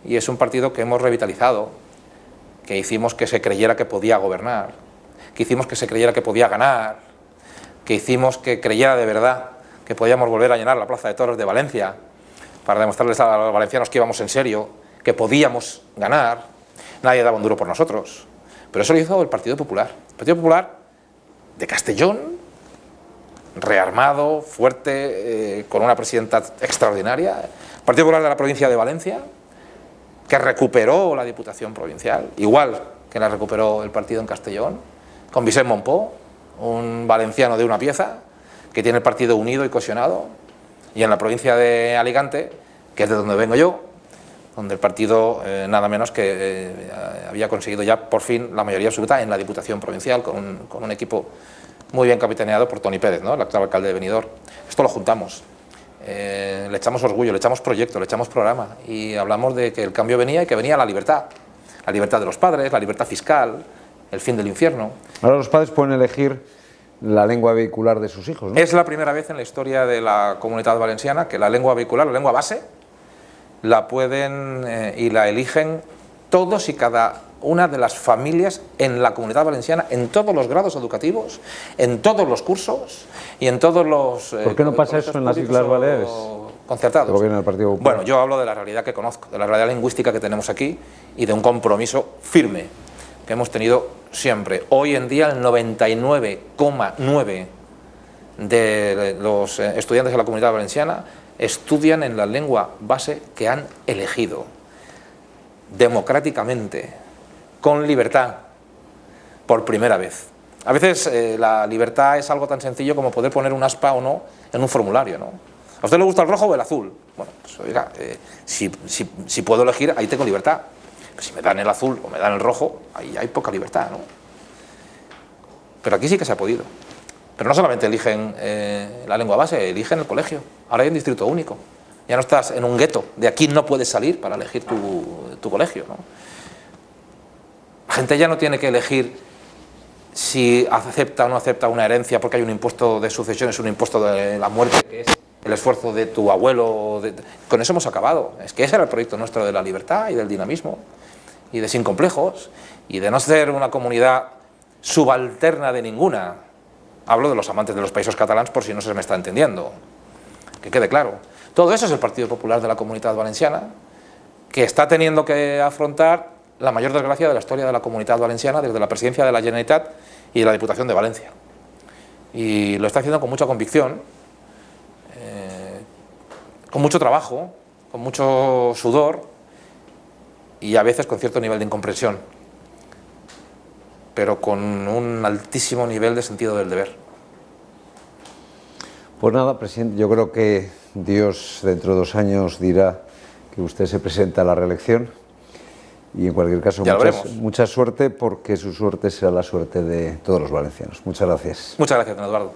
Y es un partido que hemos revitalizado, que hicimos que se creyera que podía gobernar, que hicimos que se creyera que podía ganar, que hicimos que creyera de verdad que podíamos volver a llenar la Plaza de Toros de Valencia para demostrarles a los valencianos que íbamos en serio, que podíamos ganar. Nadie daba un duro por nosotros. Pero eso lo hizo el Partido Popular. El Partido Popular de Castellón, rearmado, fuerte, con una presidenta extraordinaria. El Partido Popular de la provincia de Valencia, que recuperó la Diputación Provincial, igual que la recuperó el partido en Castellón, con Vicent Montpó, un valenciano de una pieza, que tiene el partido unido y cohesionado, y en la provincia de Alicante, que es de donde vengo yo, donde el partido nada menos que había conseguido ya por fin la mayoría absoluta en la Diputación Provincial, con un equipo muy bien capitaneado por Toni Pérez, ¿no?, el actual alcalde de Benidorm. Esto lo juntamos. Le echamos orgullo, le echamos proyecto, le echamos programa y hablamos de que el cambio venía y que venía la libertad de los padres, la libertad fiscal, el fin del infierno. Ahora los padres pueden elegir la lengua vehicular de sus hijos, ¿no? Es la primera vez en la historia de la Comunidad Valenciana que la lengua vehicular, la lengua base, la pueden y la eligen todos y cada una de las familias en la Comunidad Valenciana, en todos los grados educativos, en todos los cursos y en todos los... ¿Por qué no pasa eso en las Islas Baleares? Concertados. El Partido Popular. Bueno, yo hablo de la realidad que conozco, de la realidad lingüística que tenemos aquí y de un compromiso firme que hemos tenido siempre. Hoy en día el 99,9% de los estudiantes de la Comunidad Valenciana estudian en la lengua base que han elegido democráticamente, con libertad, por primera vez. A veces la libertad es algo tan sencillo como poder poner un aspa o no en un formulario, ¿no? ¿A usted le gusta el rojo o el azul? Bueno, pues oiga, si puedo elegir, ahí tengo libertad. Pero si me dan el azul o me dan el rojo, ahí hay poca libertad, ¿no? Pero aquí sí que se ha podido. Pero no solamente eligen la lengua base, eligen el colegio. Ahora hay un distrito único. Ya no estás en un gueto, de aquí no puedes salir para elegir tu colegio, ¿no? La gente ya no tiene que elegir si acepta o no acepta una herencia porque hay un impuesto de sucesiones, un impuesto de la muerte, que es el esfuerzo de tu abuelo. Con eso hemos acabado. Es que ese era el proyecto nuestro de la libertad y del dinamismo, y de sin complejos, y de no ser una comunidad subalterna de ninguna. Hablo de los amantes de los països catalans, por si no se me está entendiendo, que quede claro. Todo eso es el Partido Popular de la Comunitat Valenciana, que está teniendo que afrontar la mayor desgracia de la historia de la Comunitat Valenciana desde la presidencia de la Generalitat y de la Diputación de Valencia. Y lo está haciendo con mucha convicción, con mucho trabajo, con mucho sudor y a veces con cierto nivel de incomprensión, pero con un altísimo nivel de sentido del deber. Pues nada, presidente, yo creo que Dios dentro de 2 años dirá que usted se presenta a la reelección y en cualquier caso mucha suerte, porque su suerte será la suerte de todos los valencianos. Muchas gracias. Muchas gracias, don Eduardo.